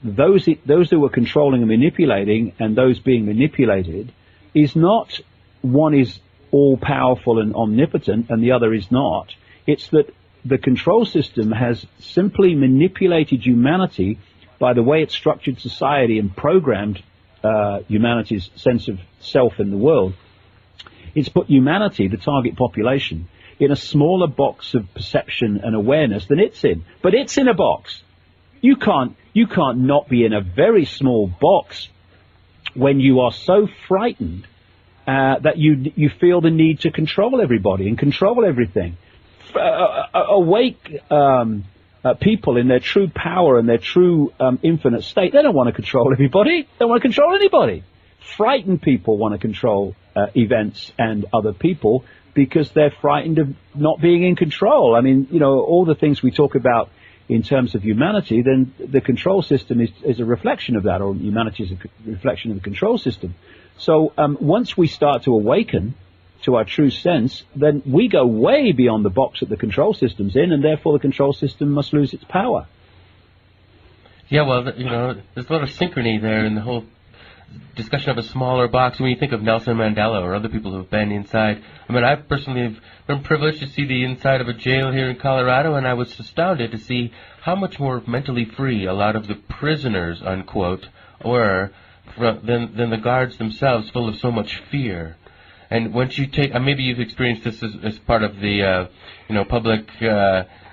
those who are controlling and manipulating and those being manipulated is not one is all-powerful and omnipotent and the other is not. It's that the control system has simply manipulated humanity by the way it's structured society and programmed humanity's sense of self in the world. It's put humanity, the target population, in a smaller box of perception and awareness than it's in. But it's in a box. You can't not be in a very small box when you are so frightened that you feel the need to control everybody and control everything. Awake people in their true power and their true infinite state, they don't want to control everybody. They don't want to control anybody. Frightened people want to control events and other people because they're frightened of not being in control. I mean, all the things we talk about in terms of humanity, then the control system is a reflection of that, or humanity is a reflection of the control system. So once we start to awaken to our true sense, then we go way beyond the box that the control system's in, and therefore the control system must lose its power. Yeah, well, there's a lot of synchrony there in the whole discussion of a smaller box. When you think of Nelson Mandela or other people who have been inside, I mean, I personally have been privileged to see the inside of a jail here in Colorado, and I was astounded to see how much more mentally free a lot of the prisoners, unquote, were than the guards themselves, full of so much fear. And once you take, maybe you've experienced this as part of the, public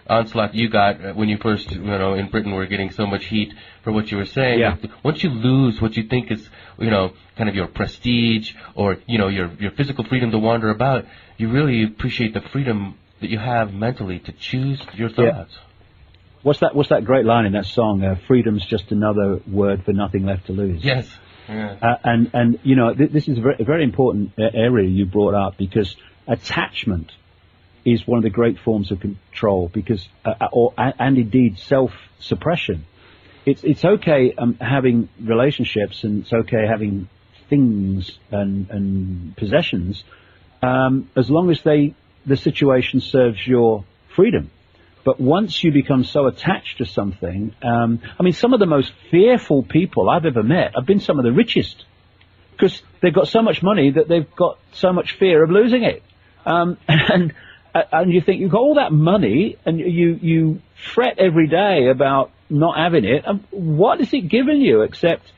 onslaught you got when you first, in Britain were getting so much heat for what you were saying. Yeah. Once you lose what you think is, kind of your prestige or, your physical freedom to wander about, you really appreciate the freedom that you have mentally to choose your thoughts. Yeah. What's that great line in that song? Freedom's just another word for nothing left to lose. Yes. Yeah. And this is a very important area you brought up, because attachment is one of the great forms of control, because and indeed self-suppression. It's okay having relationships, and it's okay having things and possessions, as long as the situation serves your freedom. But once you become so attached to something, some of the most fearful people I've ever met have been some of the richest, because they've got so much money that they've got so much fear of losing it. And you think you've got all that money, and you fret every day about not having it. And what is it giving you except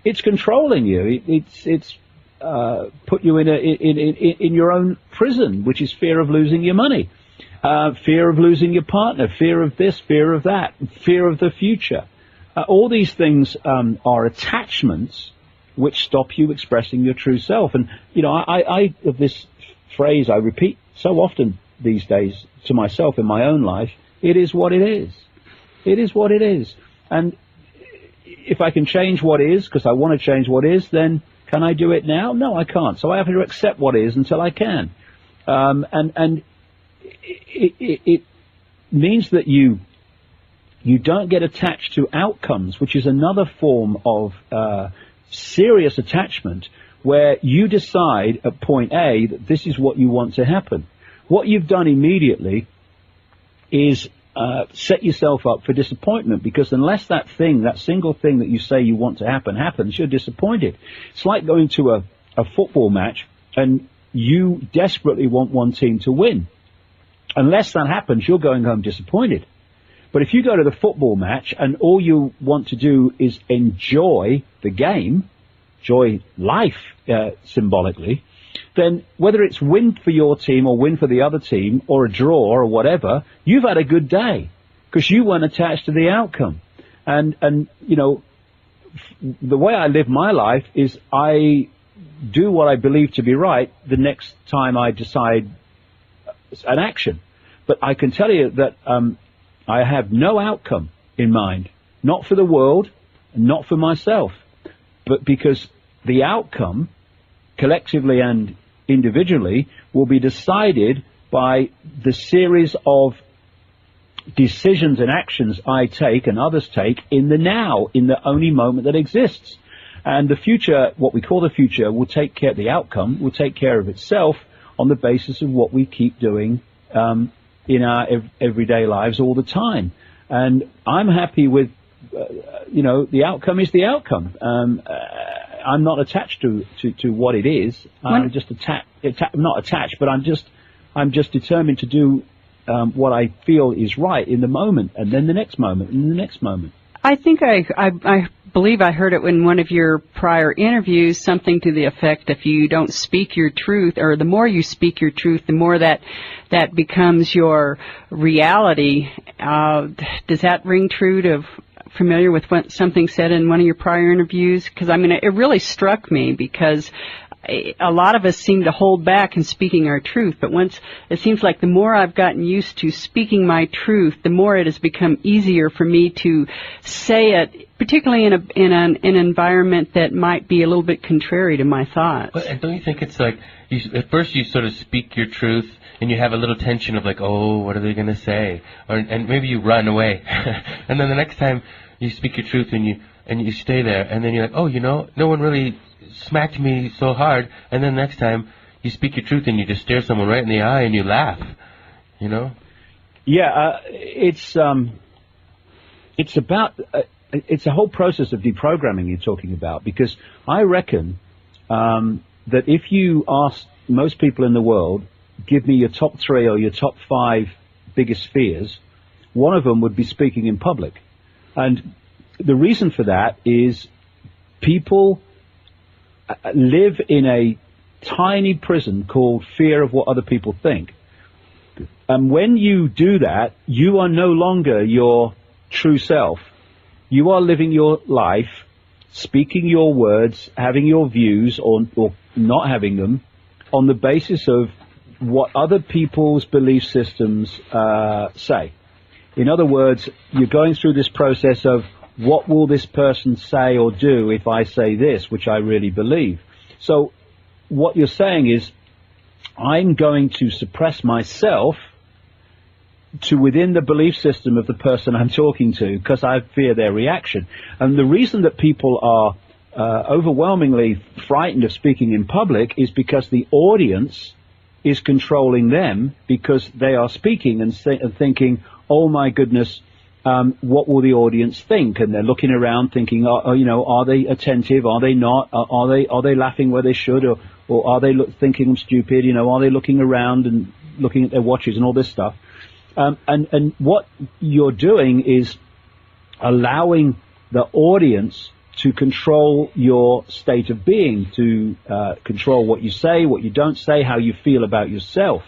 it's controlling you? It's put you in your own prison, which is fear of losing your money. Fear of losing your partner, fear of this, fear of that, fear of the future. All these things are attachments which stop you expressing your true self. And, I have this phrase I repeat so often these days to myself in my own life: it is what it is. It is what it is. And if I can change what is, because I want to change what is, then can I do it now? No, I can't. So I have to accept what is until I can. And it means that you don't get attached to outcomes, which is another form of serious attachment, where you decide at point A that this is what you want to happen. What you've done immediately is set yourself up for disappointment, because unless that single thing that you say you want to happens, you're disappointed. It's like going to a football match and you desperately want one team to win. Unless that happens, you're going home disappointed. But if you go to the football match and all you want to do is enjoy the game, enjoy life symbolically, then whether it's win for your team or win for the other team or a draw or whatever, you've had a good day because you weren't attached to the outcome. And the way I live my life is I do what I believe to be right the next time I decide an action. But I can tell you that I have no outcome in mind, not for the world, not for myself, but because the outcome, collectively and individually, will be decided by the series of decisions and actions I take and others take in the now, in the only moment that exists. And the future, what we call the future, will take care, the outcome will take care of itself on the basis of what we keep doing in our everyday lives all the time. And I'm happy with, the outcome is the outcome. I'm not attached to what it is. I'm just not attached, but I'm just determined to do what I feel is right in the moment, and then the next moment, and the next moment. I think I believe I heard it in one of your prior interviews, something to the effect, if you don't speak your truth, or the more you speak your truth, the more that becomes your reality. Does that ring true to familiar with what something said in one of your prior interviews? Because, it really struck me, because a lot of us seem to hold back in speaking our truth, but once it seems like the more I've gotten used to speaking my truth, the more it has become easier for me to say it, particularly in an environment that might be a little bit contrary to my thoughts. But don't you think it's like, at first you sort of speak your truth, and you have a little tension of like, oh, what are they going to say? And maybe you run away. And then the next time you speak your truth and you stay there, and then you're like, oh, no one really smacked me so hard. And then next time you speak your truth and you just stare someone right in the eye and you laugh, Yeah, it's about it's a whole process of deprogramming you're talking about, because I reckon that if you ask most people in the world, give me your top 3 or your top 5 biggest fears, one of them would be speaking in public. And the reason for that is people live in a tiny prison called fear of what other people think. And when you do that, you are no longer your true self. You are living your life, speaking your words, having your views, or not having them, on the basis of what other people's belief systems say. In other words, you're going through this process of, what will this person say or do if I say this, which I really believe? So what you're saying is, I'm going to suppress myself to within the belief system of the person I'm talking to, because I fear their reaction. And the reason that people are overwhelmingly frightened of speaking in public is because the audience is controlling them, because they are speaking and thinking, oh my goodness, what will the audience think? And they're looking around thinking, are they attentive? Are they not? Are they laughing where they should? Or are they thinking I'm stupid? Are they looking around and looking at their watches and all this stuff? And what you're doing is allowing the audience to control your state of being, to control what you say, what you don't say, how you feel about yourself.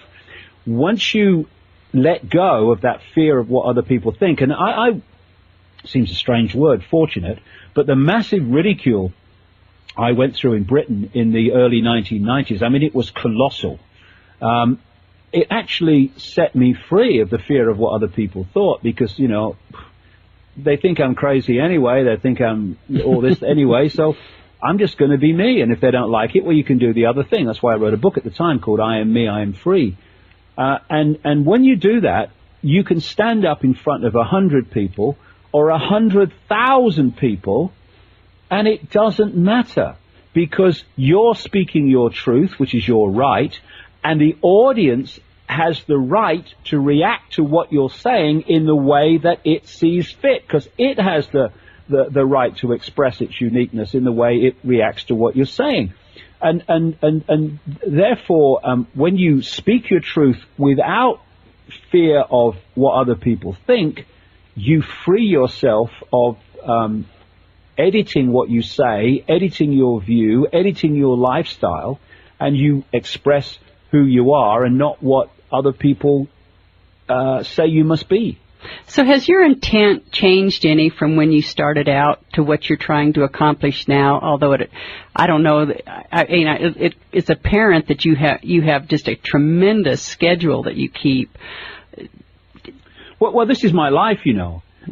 Once you let go of that fear of what other people think, and I seems a strange word, fortunate, but the massive ridicule I went through in Britain in the early 1990s, I mean, it was colossal. It actually set me free of the fear of what other people thought, because, they think I'm crazy anyway, they think I'm all this anyway, so I'm just going to be me, and if they don't like it, well, you can do the other thing. That's why I wrote a book at the time called I Am Me, I Am Free. And when you do that, you can stand up in front of 100 people or 100,000 people, and it doesn't matter, because you're speaking your truth, which is your right, and the audience has the right to react to what you're saying in the way that it sees fit, because it has the right to express its uniqueness in the way it reacts to what you're saying. And therefore, when you speak your truth without fear of what other people think, you free yourself of editing what you say, editing your view, editing your lifestyle, and you express who you are and not what other people say you must be. So has your intent changed any from when you started out to what you're trying to accomplish now? Although I don't know, it's apparent that you have just a tremendous schedule that you keep. Well, this is my life,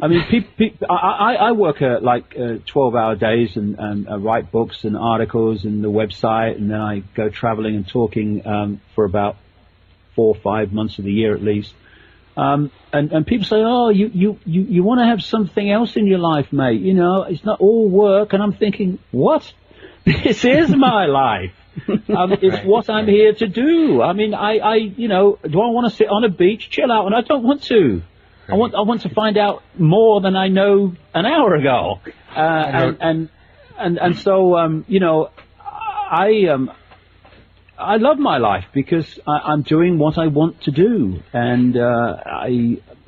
I mean, I work 12-hour days and write books and articles and the website, and then I go traveling and talking for about 4 or 5 months of the year at least. And people say, oh, you want to have something else in your life, mate. It's not all work. And I'm thinking, what? This is my life. It's what I'm here to do. I mean, do I want to sit on a beach, chill out? And I don't want to. I want to find out more than I know an hour ago. So, I love my life because I'm doing what I want to do. And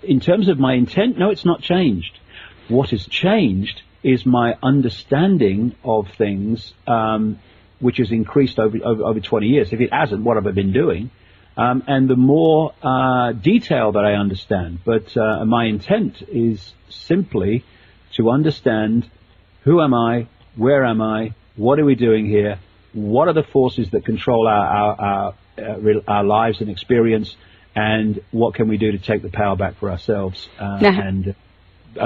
in terms of my intent, no, it's not changed. What has changed is my understanding of things, which has increased over 20 years. If it hasn't, what have I been doing? And the more detail that I understand. But my intent is simply to understand, who am I, where am I, what are we doing here, what are the forces that control our lives and experience, and what can we do to take the power back for ourselves and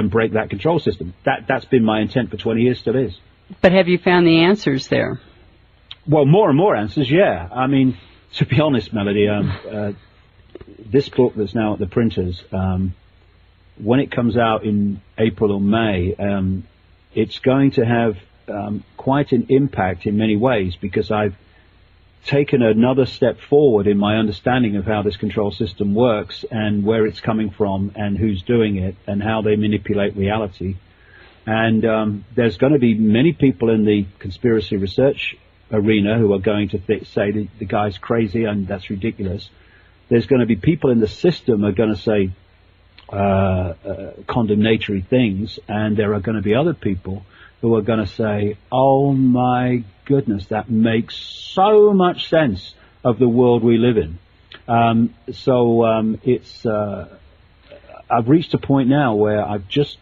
break that control system. That's been my intent for 20 years, still is. But have you found the answers there? Well, more and more answers, yeah. I mean, to be honest, Melody, this book that's now at the printers, when it comes out in April or May, it's going to have quite an impact in many ways, because I've taken another step forward in my understanding of how this control system works and where it's coming from and who's doing it and how they manipulate reality. And there's going to be many people in the conspiracy research arena who are going to say the guy's crazy and that's ridiculous. There's going to be people in the system who are going to say condemnatory things, and there are going to be other people who are going to say, oh my goodness, that makes so much sense of the world we live in. I've reached a point now where I've just,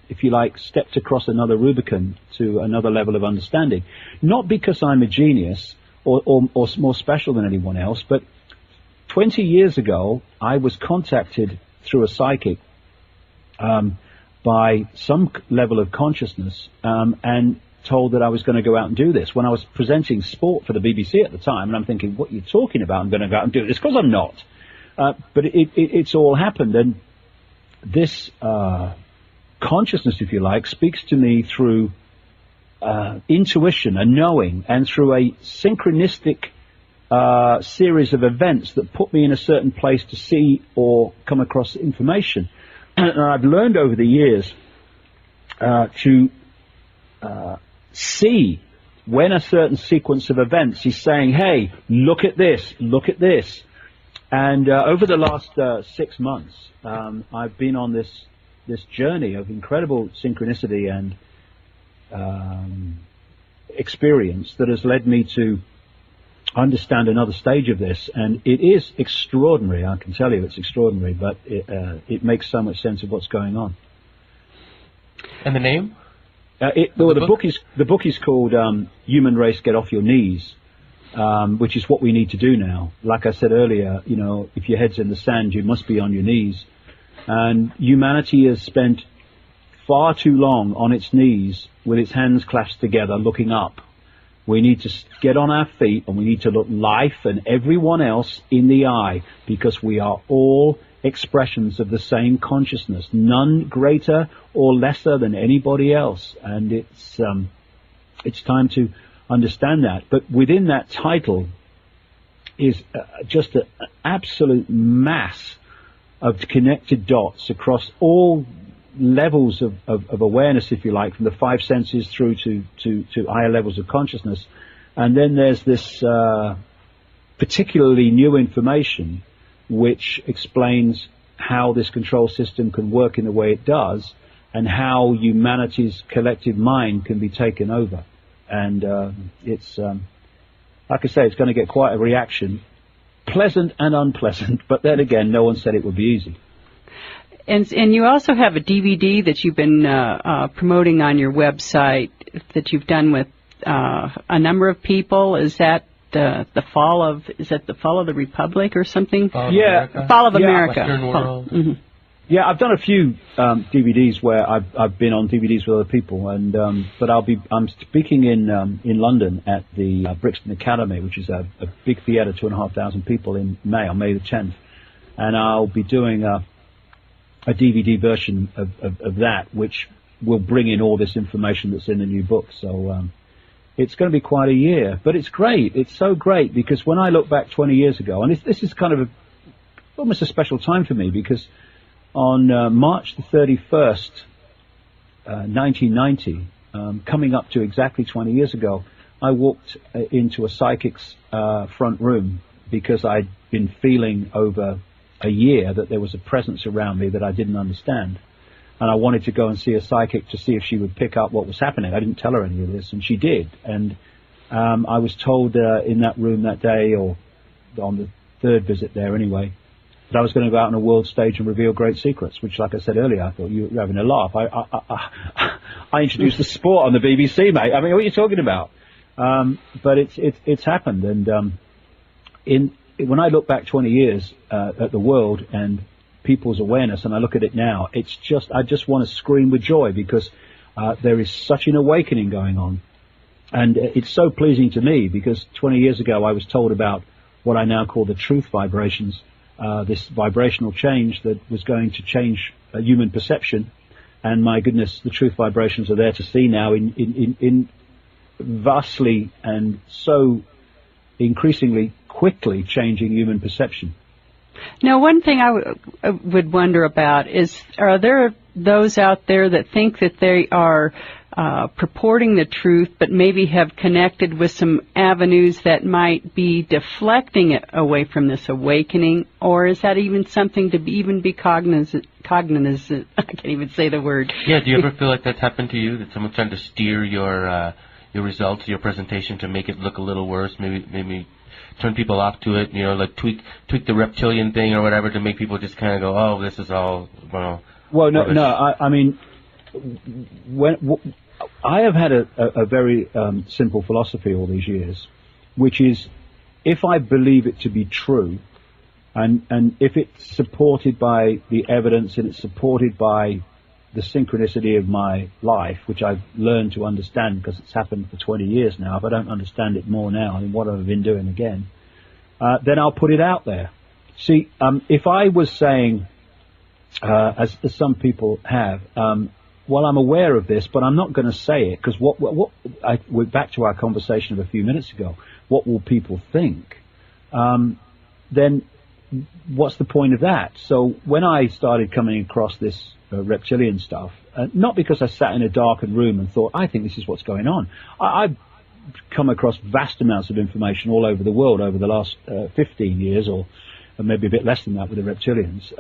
if you like, stepped across another Rubicon to another level of understanding. Not because I'm a genius or more special than anyone else, but 20 years ago, I was contacted through a psychic by some level of consciousness and told that I was going to go out and do this. When I was presenting sport for the BBC at the time, and I'm thinking, what are you talking about? I'm going to go out and do this, because I'm not. But it's all happened, and this consciousness, if you like, speaks to me through intuition, a knowing, and through a synchronistic series of events that put me in a certain place to see or come across information. And I've learned over the years to see when a certain sequence of events is saying, hey, look at this, look at this. And over the last 6 months, I've been on this journey of incredible synchronicity and experience that has led me to understand another stage of this. And it is extraordinary, I can tell you it's extraordinary, but it makes so much sense of what's going on. And the name? The book is called Human Race, Get Off Your Knees. Which is what we need to do now. Like I said earlier, you know, if your head's in the sand, you must be on your knees. And humanity has spent far too long on its knees with its hands clasped together looking up. We need to get on our feet, and we need to look life and everyone else in the eye, because we are all expressions of the same consciousness, none greater or lesser than anybody else. And it's time to understand that. But within that title is just an absolute mass of connected dots across all levels of awareness, if you like, from the five senses through to higher levels of consciousness. And then there's this particularly new information which explains how this control system can work in the way it does, and how humanity's collective mind can be taken over. And it's, like I say, it's going to get quite a reaction, pleasant and unpleasant, but then again, no one said it would be easy. And you also have a DVD that you've been promoting on your website that you've done with a number of people. Is that the fall of the Republic or something? Fall of America. Western world. Mm-hmm. Yeah, I've done a few DVDs where I've been on DVDs with other people, and but I'm speaking in London at the Brixton Academy, which is a big theatre, 2,500 people, in May, on May the 10th, and I'll be doing a DVD version of that, which will bring in all this information that's in the new book. So it's going to be quite a year, but it's great. It's so great, because when I look back 20 years ago, and this is kind of almost a special time for me, because on March the 31st, 1990, coming up to exactly 20 years ago, I walked into a psychic's front room, because I'd been feeling over a year that there was a presence around me that I didn't understand. And I wanted to go and see a psychic to see if she would pick up what was happening. I didn't tell her any of this, and she did. And I was told in that room that day, or on the third visit there anyway, that I was going to go out on a world stage and reveal great secrets, which, like I said earlier, I thought you were having a laugh. I introduced the sport on the BBC, mate. I mean, what are you talking about? But it's happened. And when I look back 20 years at the world and people's awareness, and I look at it now, I just want to scream with joy, because there is such an awakening going on. And it's so pleasing to me, because 20 years ago I was told about what I now call the truth vibrations, this vibrational change that was going to change human perception. And my goodness, the truth vibrations are there to see now in vastly and so increasingly quickly changing human perception. Now, one thing I would wonder about is, are there those out there that think that they are purporting the truth, but maybe have connected with some avenues that might be deflecting it away from this awakening? Or is that even something to be cognizant? I can't even say the word. Yeah, do you ever feel like that's happened to you, that someone's trying to steer your results, your presentation, to make it look a little worse, maybe turn people off to it, like tweak the reptilian thing or whatever, to make people just kind of go, oh, this is all, Well, no, I mean, I have had a very simple philosophy all these years, which is, if I believe it to be true, and if it's supported by the evidence and it's supported by the synchronicity of my life, which I've learned to understand because it's happened for 20 years now, if I don't understand it more now than what I've been doing again, then I'll put it out there. See, if I was saying, as some people have, well, I'm aware of this, but I'm not going to say it, because we're back to our conversation of a few minutes ago. What will people think? Then what's the point of that? So when I started coming across this reptilian stuff, not because I sat in a darkened room and thought, I think this is what's going on. I've come across vast amounts of information all over the world over the last 15 years, or maybe a bit less than that with the reptilians.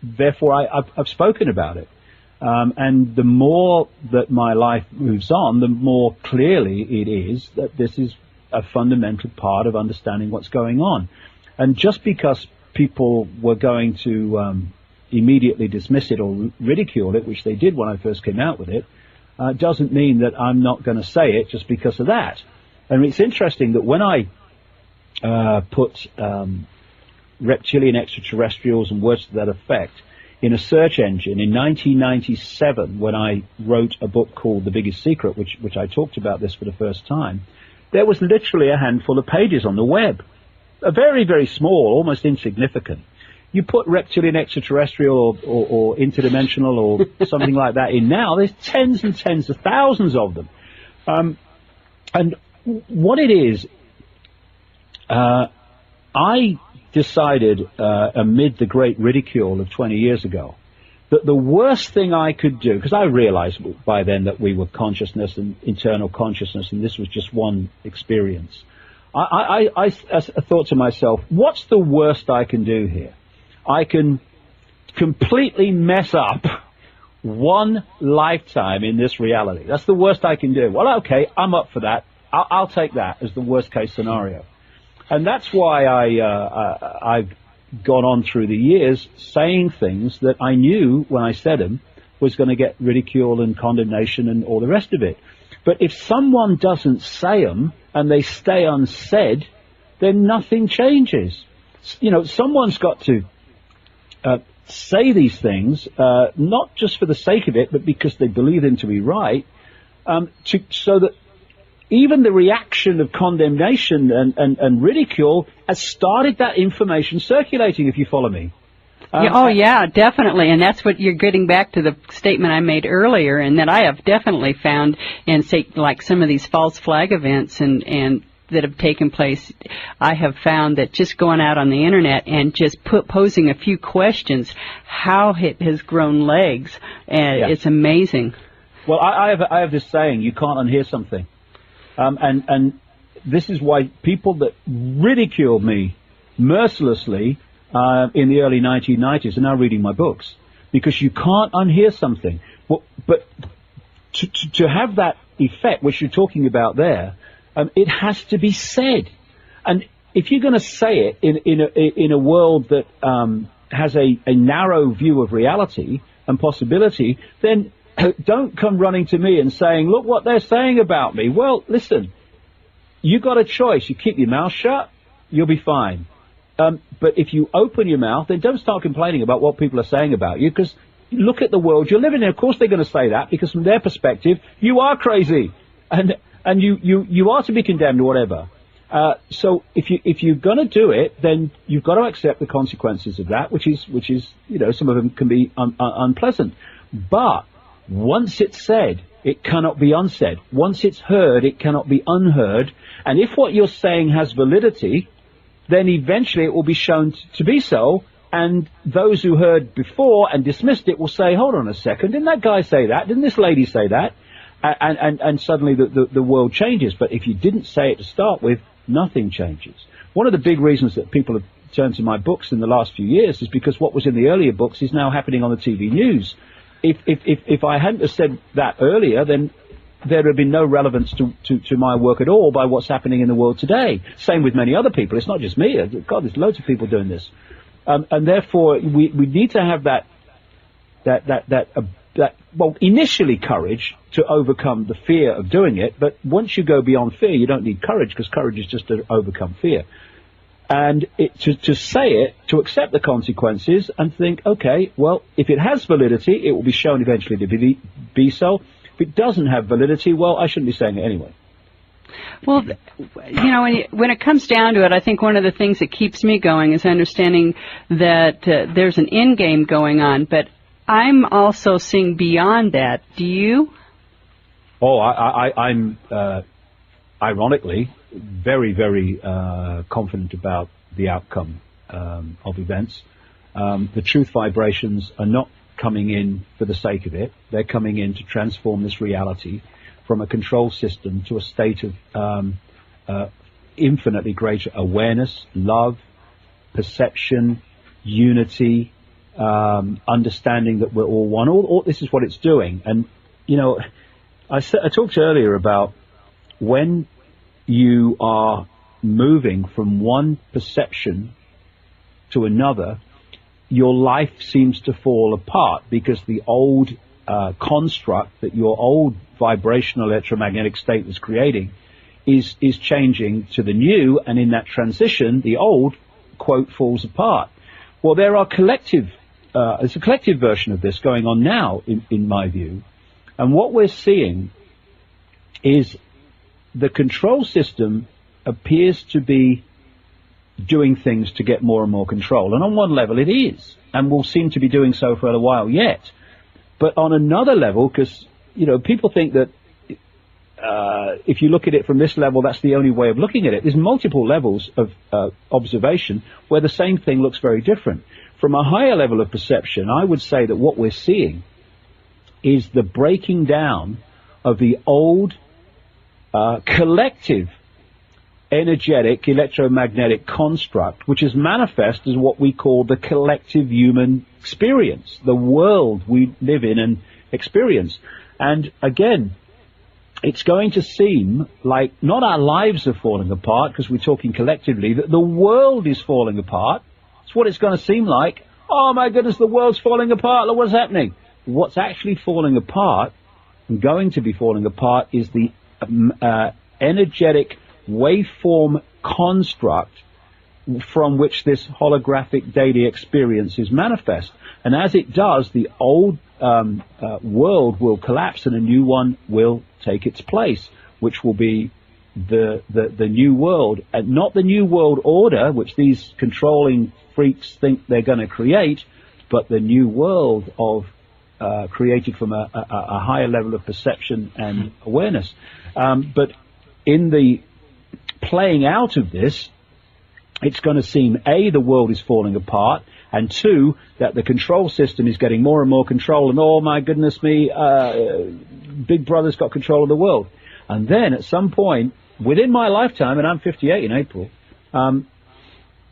Therefore, I've spoken about it. And the more that my life moves on, the more clearly it is that this is a fundamental part of understanding what's going on. And just because people were going to immediately dismiss it or ridicule it, which they did when I first came out with it, doesn't mean that I'm not going to say it just because of that. And it's interesting that when I put reptilian extraterrestrials and words to that effect in a search engine in 1997, when I wrote a book called The Biggest Secret, which I talked about this for the first time, there was literally a handful of pages on the web. A very, very small, almost insignificant. You put reptilian extraterrestrial or interdimensional or something like that in now, there's tens and tens of thousands of them. And what it is, I decided amid the great ridicule of 20 years ago that the worst thing I could do, because I realized by then that we were consciousness and internal consciousness, and this was just one experience. I thought to myself, what's the worst I can do here? I can completely mess up one lifetime in this reality. That's the worst I can do. Well, okay, I'm up for that. I'll take that as the worst case scenario. And that's why I've gone on through the years saying things that I knew when I said them was going to get ridicule and condemnation and all the rest of it. But if someone doesn't say them and they stay unsaid, then nothing changes. Someone's got to say these things, not just for the sake of it, but because they believe them to be right, so that even the reaction of condemnation and ridicule has started that information circulating, if you follow me. Yeah, definitely. And that's what you're getting back to the statement I made earlier, and that I have definitely found in, say, like some of these false flag events and that have taken place, I have found that just going out on the internet and just posing a few questions, how it has grown legs, and It's amazing. Well, I have this saying, you can't unhear something. And this is why people that ridiculed me mercilessly in the early 1990s are now reading my books, because you can't unhear something. But to have that effect, which you're talking about there, it has to be said. And if you're going to say it in a world that has a narrow view of reality and possibility, then don't come running to me and saying, look what they're saying about me. Well, listen, you got a choice. You keep your mouth shut, you'll be fine. But if you open your mouth, then don't start complaining about what people are saying about you, because look at the world you're living in. Of course they're going to say that, because from their perspective, you are crazy. And you are to be condemned or whatever. So if you're going to do it, then you've got to accept the consequences of that, which is some of them can be unpleasant. But once it's said, it cannot be unsaid. Once it's heard, it cannot be unheard. And if what you're saying has validity, then eventually it will be shown to be so, And those who heard before and dismissed it will say, hold on a second, didn't that guy say that? Didn't this lady say that? And suddenly the world changes. But if you didn't say it to start with, nothing changes. One of the big reasons that people have turned to my books in the last few years is because what was in the earlier books is now happening on the TV news. If I hadn't have said that earlier, then there would have been no relevance to my work at all by what's happening in the world today. Same with many other people. It's not just me. God, there's loads of people doing this. And therefore, we need to have that initially courage to overcome the fear of doing it. But once you go beyond fear, you don't need courage, because courage is just to overcome fear. And to say it, to accept the consequences and think, okay, well, if it has validity, it will be shown eventually to be so. If it doesn't have validity, well, I shouldn't be saying it anyway. Well, when it comes down to it, I think one of the things that keeps me going is understanding that there's an end game going on, but I'm also seeing beyond that. Do you? Oh, I'm ironically very, very confident about the outcome of events. The truth vibrations are not coming in for the sake of it. They're coming in to transform this reality from a control system to a state of infinitely greater awareness, love, perception, unity, understanding that we're all one. All this is what it's doing. And, I talked earlier about when you are moving from one perception to another, your life seems to fall apart, because the old construct that your old vibrational electromagnetic state was creating is changing to the new, and in that transition, the old, quote, falls apart. Well, there's a collective version of this going on now, in my view, and what we're seeing is the control system appears to be doing things to get more and more control, and on one level it is, and will seem to be doing so for a while yet. But on another level, because, people think that if you look at it from this level, that's the only way of looking at it. There's multiple levels of observation where the same thing looks very different. From a higher level of perception, I would say that what we're seeing is the breaking down of the old collective energetic electromagnetic construct, which is manifest as what we call the collective human experience, the world we live in and experience. And again, it's going to seem like not our lives are falling apart, because we're talking collectively, that the world is falling apart. It's what it's going to seem like. Oh my goodness, the world's falling apart. Look what's happening. What's actually falling apart and going to be falling apart is the energetic waveform construct from which this holographic daily experience is manifest. And as it does, the old world will collapse and a new one will take its place, which will be the new world, and not the new world order, which these controlling freaks think they're going to create, but the new world of created from a higher level of perception and awareness. But in the playing out of this, it's going to seem, A, the world is falling apart, and 2, that the control system is getting more and more control, and oh my goodness me, Big Brother's got control of the world. And then at some point, within my lifetime, and I'm 58 in April,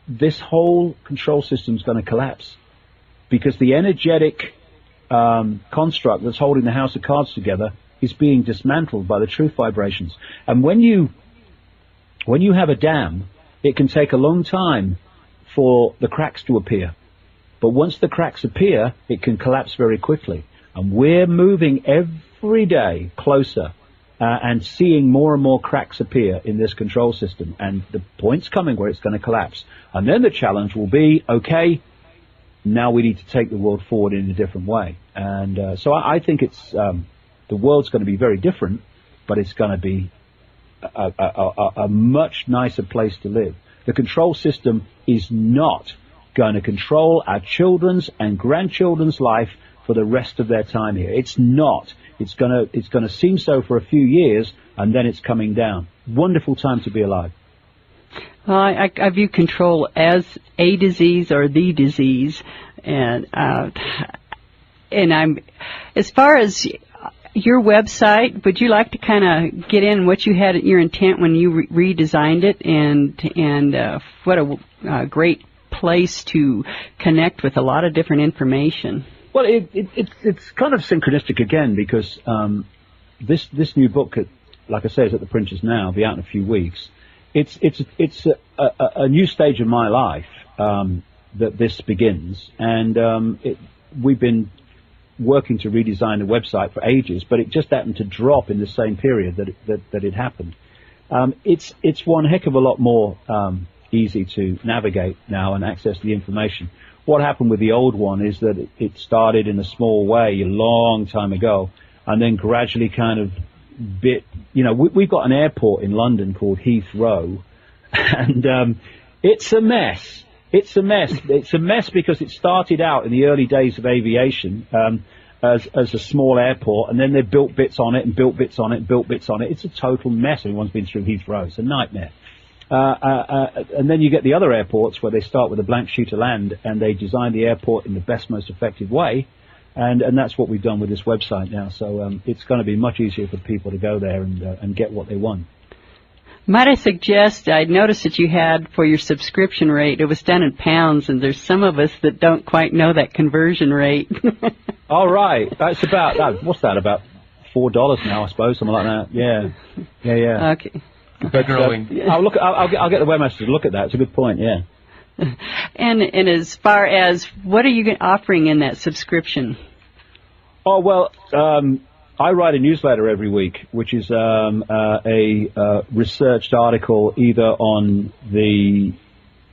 this whole control system is going to collapse, because the energetic construct that's holding the house of cards together is being dismantled by the truth vibrations. And when you have a dam, it can take a long time for the cracks to appear. But once the cracks appear, it can collapse very quickly. And we're moving every day closer and seeing more and more cracks appear in this control system. And the point's coming where it's going to collapse. And then the challenge will be, okay, now we need to take the world forward in a different way. And so I think it's the world's going to be very different, but it's going to be a much nicer place to live. The control system is not going to control our children's and grandchildren's life for the rest of their time here. It's not. It's going to seem so for a few years, and then it's coming down. Wonderful time to be alive. Well, I view control as a disease or the disease, and I'm, as far as your website, would you like to kind of get in what you had at your intent when you redesigned it, and what a great place to connect with a lot of different information? Well, it's kind of synchronistic again, because this new book, like I say, is at the printers now. It'll be out in a few weeks. It's a new stage of my life that this begins, and we've been working to redesign the website for ages, but it just happened to drop in the same period that it happened. It's one heck of a lot more easy to navigate now and access the information. What happened with the old one is that it started in a small way a long time ago, and then gradually kind of we've got an airport in London called Heathrow, and it's a mess. It's a mess. It's a mess because it started out in the early days of aviation as a small airport, and then they built bits on it and built bits on it and built bits on it. It's a total mess. Everyone's been through Heathrow. It's a nightmare. And then you get the other airports where they start with a blank sheet of land and they design the airport in the best, most effective way. And that's what we've done with this website now. So it's going to be much easier for people to go there and get what they want. Might I suggest, I noticed that you had for your subscription rate, it was done in pounds, and there's some of us that don't quite know that conversion rate. All right. That's about, what's that, about $4 now, I suppose, something like that. Yeah. Okay. But growing. I'll get the webmaster to look at that. It's a good point, yeah. And as far as, what are you offering in that subscription? Oh, well, I write a newsletter every week, which is a researched article either on the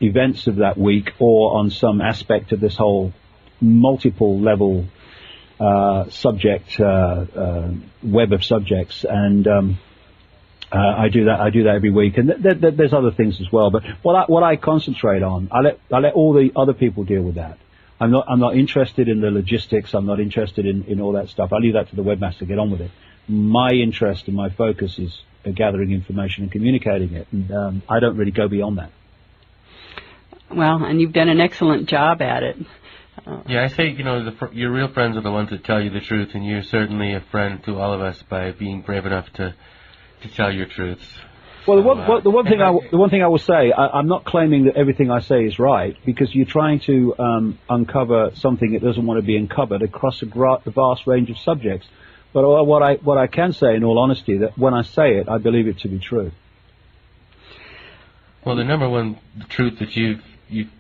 events of that week or on some aspect of this whole multiple level subject web of subjects, and I do that every week, and there's other things as well. But what I concentrate on, I let all the other people deal with that. I'm not interested in the logistics. I'm not interested in all that stuff. I leave that to the webmaster to get on with it. My interest and my focus is gathering information and communicating it, and I don't really go beyond that. Well, and you've done an excellent job at it. Yeah, I say, your real friends are the ones that tell you the truth, and you're certainly a friend to all of us by being brave enough to tell your truths. Well, the one thing I will say, I'm not claiming that everything I say is right, because you're trying to uncover something that doesn't want to be uncovered across a vast range of subjects. But what I can say, in all honesty, that when I say it, I believe it to be true. Well, the number one truth that you've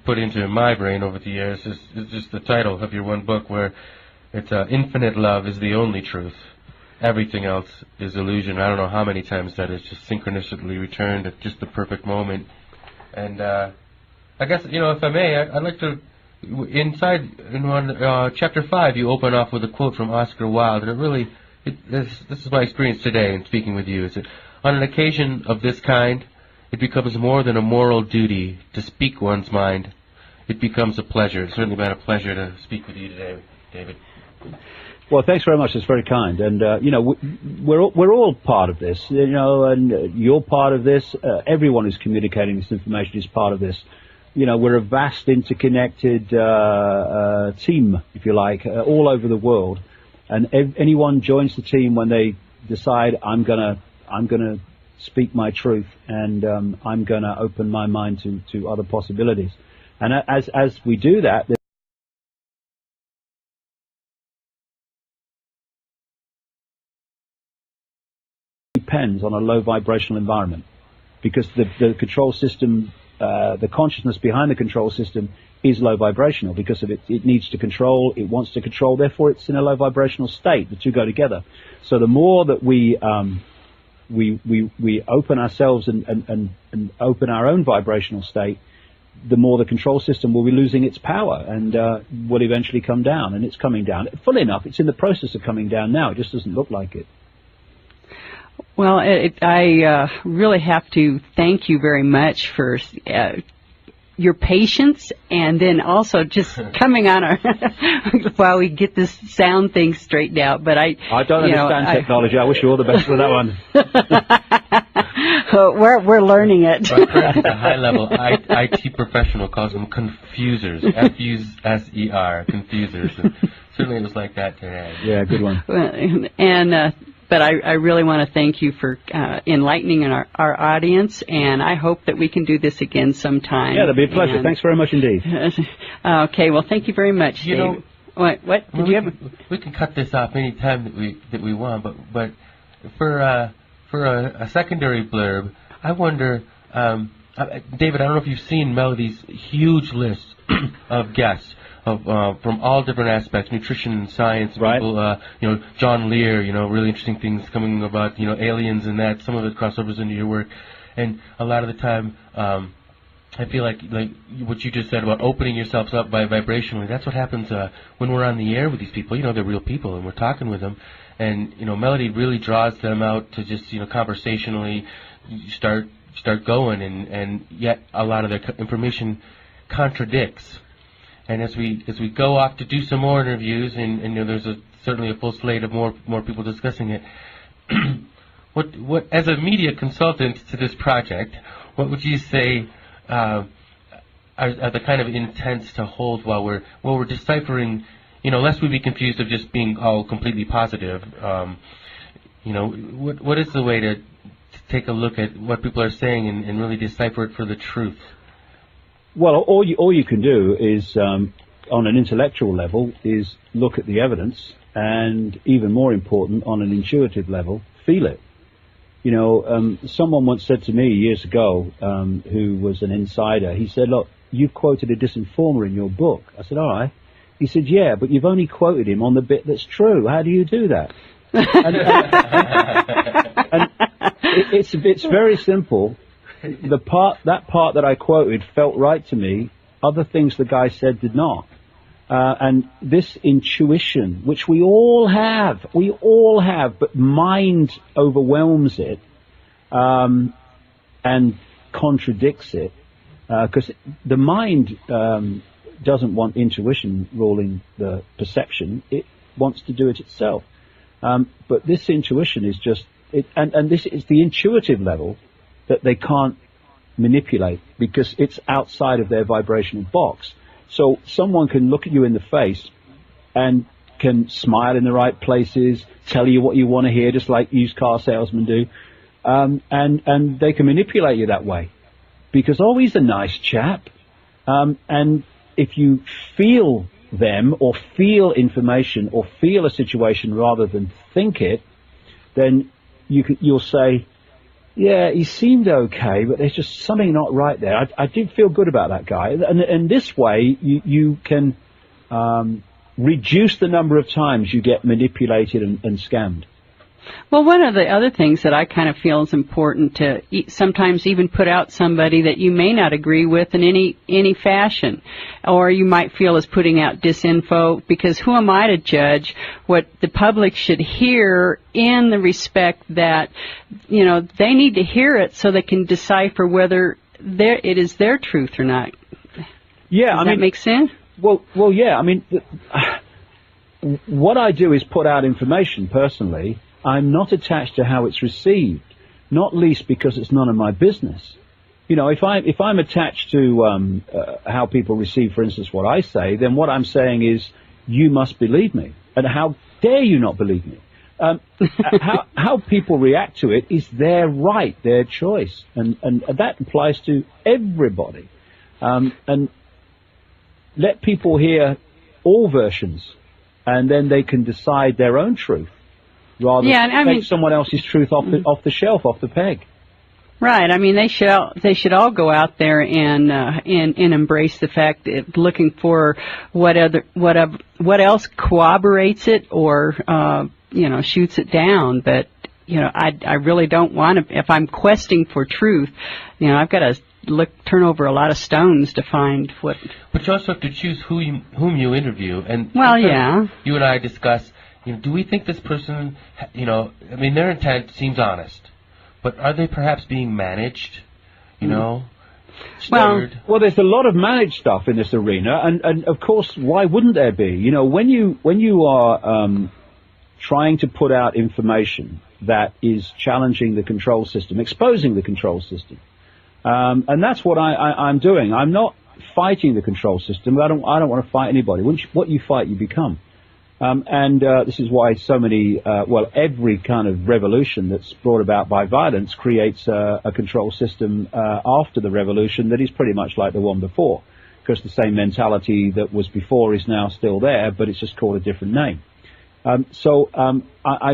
put into my brain over the years is just the title of your one book, where it's infinite love is the only truth. Everything else is illusion. I don't know how many times that is just synchronistically returned at just the perfect moment. And I guess, if I may, I'd like to, in chapter 5, you open off with a quote from Oscar Wilde, and this is my experience today in speaking with you, is that on an occasion of this kind, it becomes more than a moral duty to speak one's mind. It becomes a pleasure. It's certainly been a pleasure to speak with you today, David. Well, thanks very much. That's very kind. And we're all part of this. And you're part of this. Everyone who's communicating this information is part of this. We're a vast, interconnected team, if you like, all over the world. And anyone joins the team when they decide I'm gonna speak my truth, and I'm gonna open my mind to other possibilities. And as we do that, depends on a low vibrational environment, because the control system, the consciousness behind the control system is low vibrational because of it needs to control, it wants to control, therefore it's in a low vibrational state. The two go together. So the more that we open ourselves and open our own vibrational state, the more the control system will be losing its power and will eventually come down, and it's coming down. Funnily enough, it's in the process of coming down now. It just doesn't look like it. Well, I really have to thank you very much for your patience, and then also just coming on our while we get this sound thing straightened out. But I don't understand technology. I wish you all the best with that one. We're learning it. Right, perhaps a high-level IT professional calls them confusers, F-U-S-E-R, confusers. And certainly it was like that today. Yeah, good one. But I really want to thank you for enlightening our audience, and I hope that we can do this again sometime. Yeah, that'd be a pleasure. And Thanks very much indeed. Okay, well, thank you very much, You Dave. know, What? Did you have? We can cut this off any time that we want, but for a secondary blurb, I wonder, David, I don't know if you've seen Melody's huge list of guests from all different aspects, nutrition and science, right. People, John Lear, really interesting things coming about, aliens and that. Some of it crossovers into your work, and a lot of the time, I feel like what you just said about opening yourselves up by vibrationally. That's what happens when we're on the air with these people. They're real people, and we're talking with them, and Melody really draws them out to just conversationally start going, and yet a lot of their information contradicts. And as we go off to do some more interviews, and there's certainly a full slate of more people discussing it. what as a media consultant to this project, what would you say are the kind of intents to hold while we're deciphering, lest we be confused of just being all completely positive. What is the way to take a look at what people are saying and really decipher it for the truth? Well, all you can do is, on an intellectual level, is look at the evidence, and even more important, on an intuitive level, feel it. Someone once said to me years ago, who was an insider, he said, "Look, you've quoted a disinformer in your book." I said, "All right." He said, "Yeah, but you've only quoted him on the bit that's true. How do you do that?" and it's very simple. That part that I quoted felt right to me. Other things the guy said did not. And this intuition, which we all have, but mind overwhelms it, and contradicts it, because the mind doesn't want intuition ruling the perception. It wants to do it itself. But this intuition is just, and this is the intuitive level that they can't manipulate because it's outside of their vibrational box. So someone can look at you in the face and can smile in the right places, tell you what you want to hear, just like used car salesmen do, and they can manipulate you that way because, oh, he's a nice chap. And if you feel them or feel information or feel a situation rather than think it, then you'll say, "Yeah, he seemed okay, but there's just something not right there. I did feel good about that guy." And this way, you can reduce the number of times you get manipulated and scammed. Well, one of the other things that I kind of feel is important to sometimes even put out somebody that you may not agree with in any fashion, or you might feel is putting out disinfo, because who am I to judge what the public should hear in the respect that, they need to hear it so they can decipher whether it is their truth or not. Yeah, Does that make sense? Well, yeah. I mean, what I do is put out information personally. I'm not attached to how it's received, not least because it's none of my business. If I'm attached to how people receive, for instance, what I say, then what I'm saying is, you must believe me. And how dare you not believe me? How people react to it is their right, their choice. And that applies to everybody. And let people hear all versions, and then they can decide their own truth, rather than take someone else's truth off the shelf, off the peg. Right. I mean, they should all go out there and embrace the fact that looking for what else corroborates it or shoots it down. But I really don't want to. If I'm questing for truth, I've got to turn over a lot of stones to find what. But you also have to choose whom you interview, and you and I discuss. Do we think this person, their intent seems honest, but are they perhaps being managed, steered? Well, there's a lot of managed stuff in this arena, and of course, why wouldn't there be? When you are trying to put out information that is challenging the control system, exposing the control system. And that's what I'm doing. I'm not fighting the control system. I don't want to fight anybody. What you fight, you become. This is why so many, every kind of revolution that's brought about by violence creates a control system after the revolution that is pretty much like the one before, because the same mentality that was before is now still there, but it's just called a different name. I'm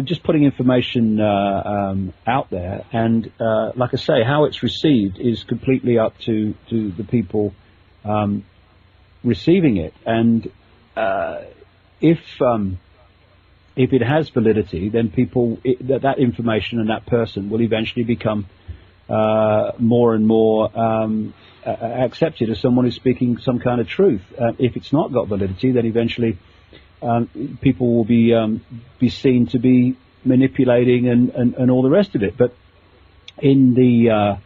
just putting information out there, and like I say, how it's received is completely up to the people receiving it. And if it has validity, then that information and that person will eventually become more and more accepted as someone who's speaking some kind of truth. If it's not got validity, then eventually people will be seen to be manipulating and all the rest of it. But in the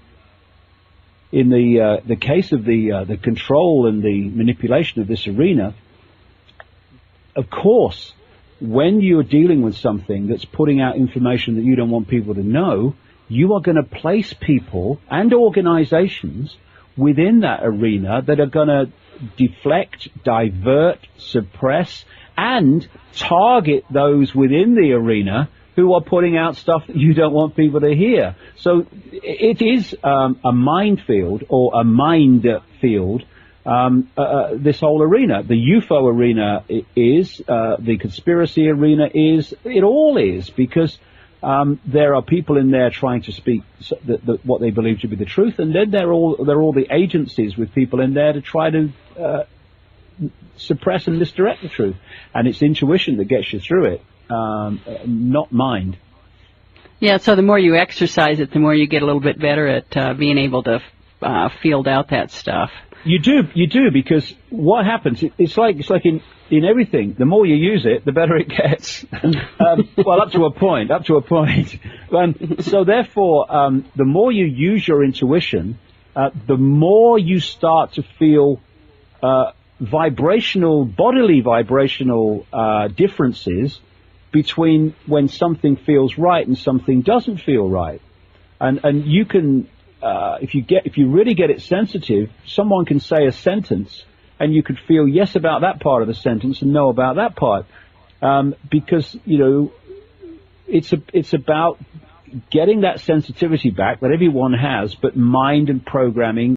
case of the control and the manipulation of this arena, of course, when you're dealing with something that's putting out information that you don't want people to know, you are going to place people and organizations within that arena that are going to deflect, divert, suppress, and target those within the arena who are putting out stuff that you don't want people to hear. So it is a minefield or a mind field, this whole arena. The UFO arena is, the conspiracy arena is, it all is, because there are people in there trying to speak what they believe to be the truth, and then there are all the agencies with people in there to try to suppress and misdirect the truth. And it's intuition that gets you through it, not mind. Yeah, so the more you exercise it, the more you get a little bit better at being able to field out that stuff. You do, because what happens, it's like in everything, the more you use it, the better it gets. Well, up to a point. So therefore, the more you use your intuition, the more you start to feel bodily vibrational differences between when something feels right and something doesn't feel right. And you can, if you really get it sensitive, someone can say a sentence and you could feel yes about that part of the sentence and no about that part, because it's about getting that sensitivity back that everyone has, but mind and programming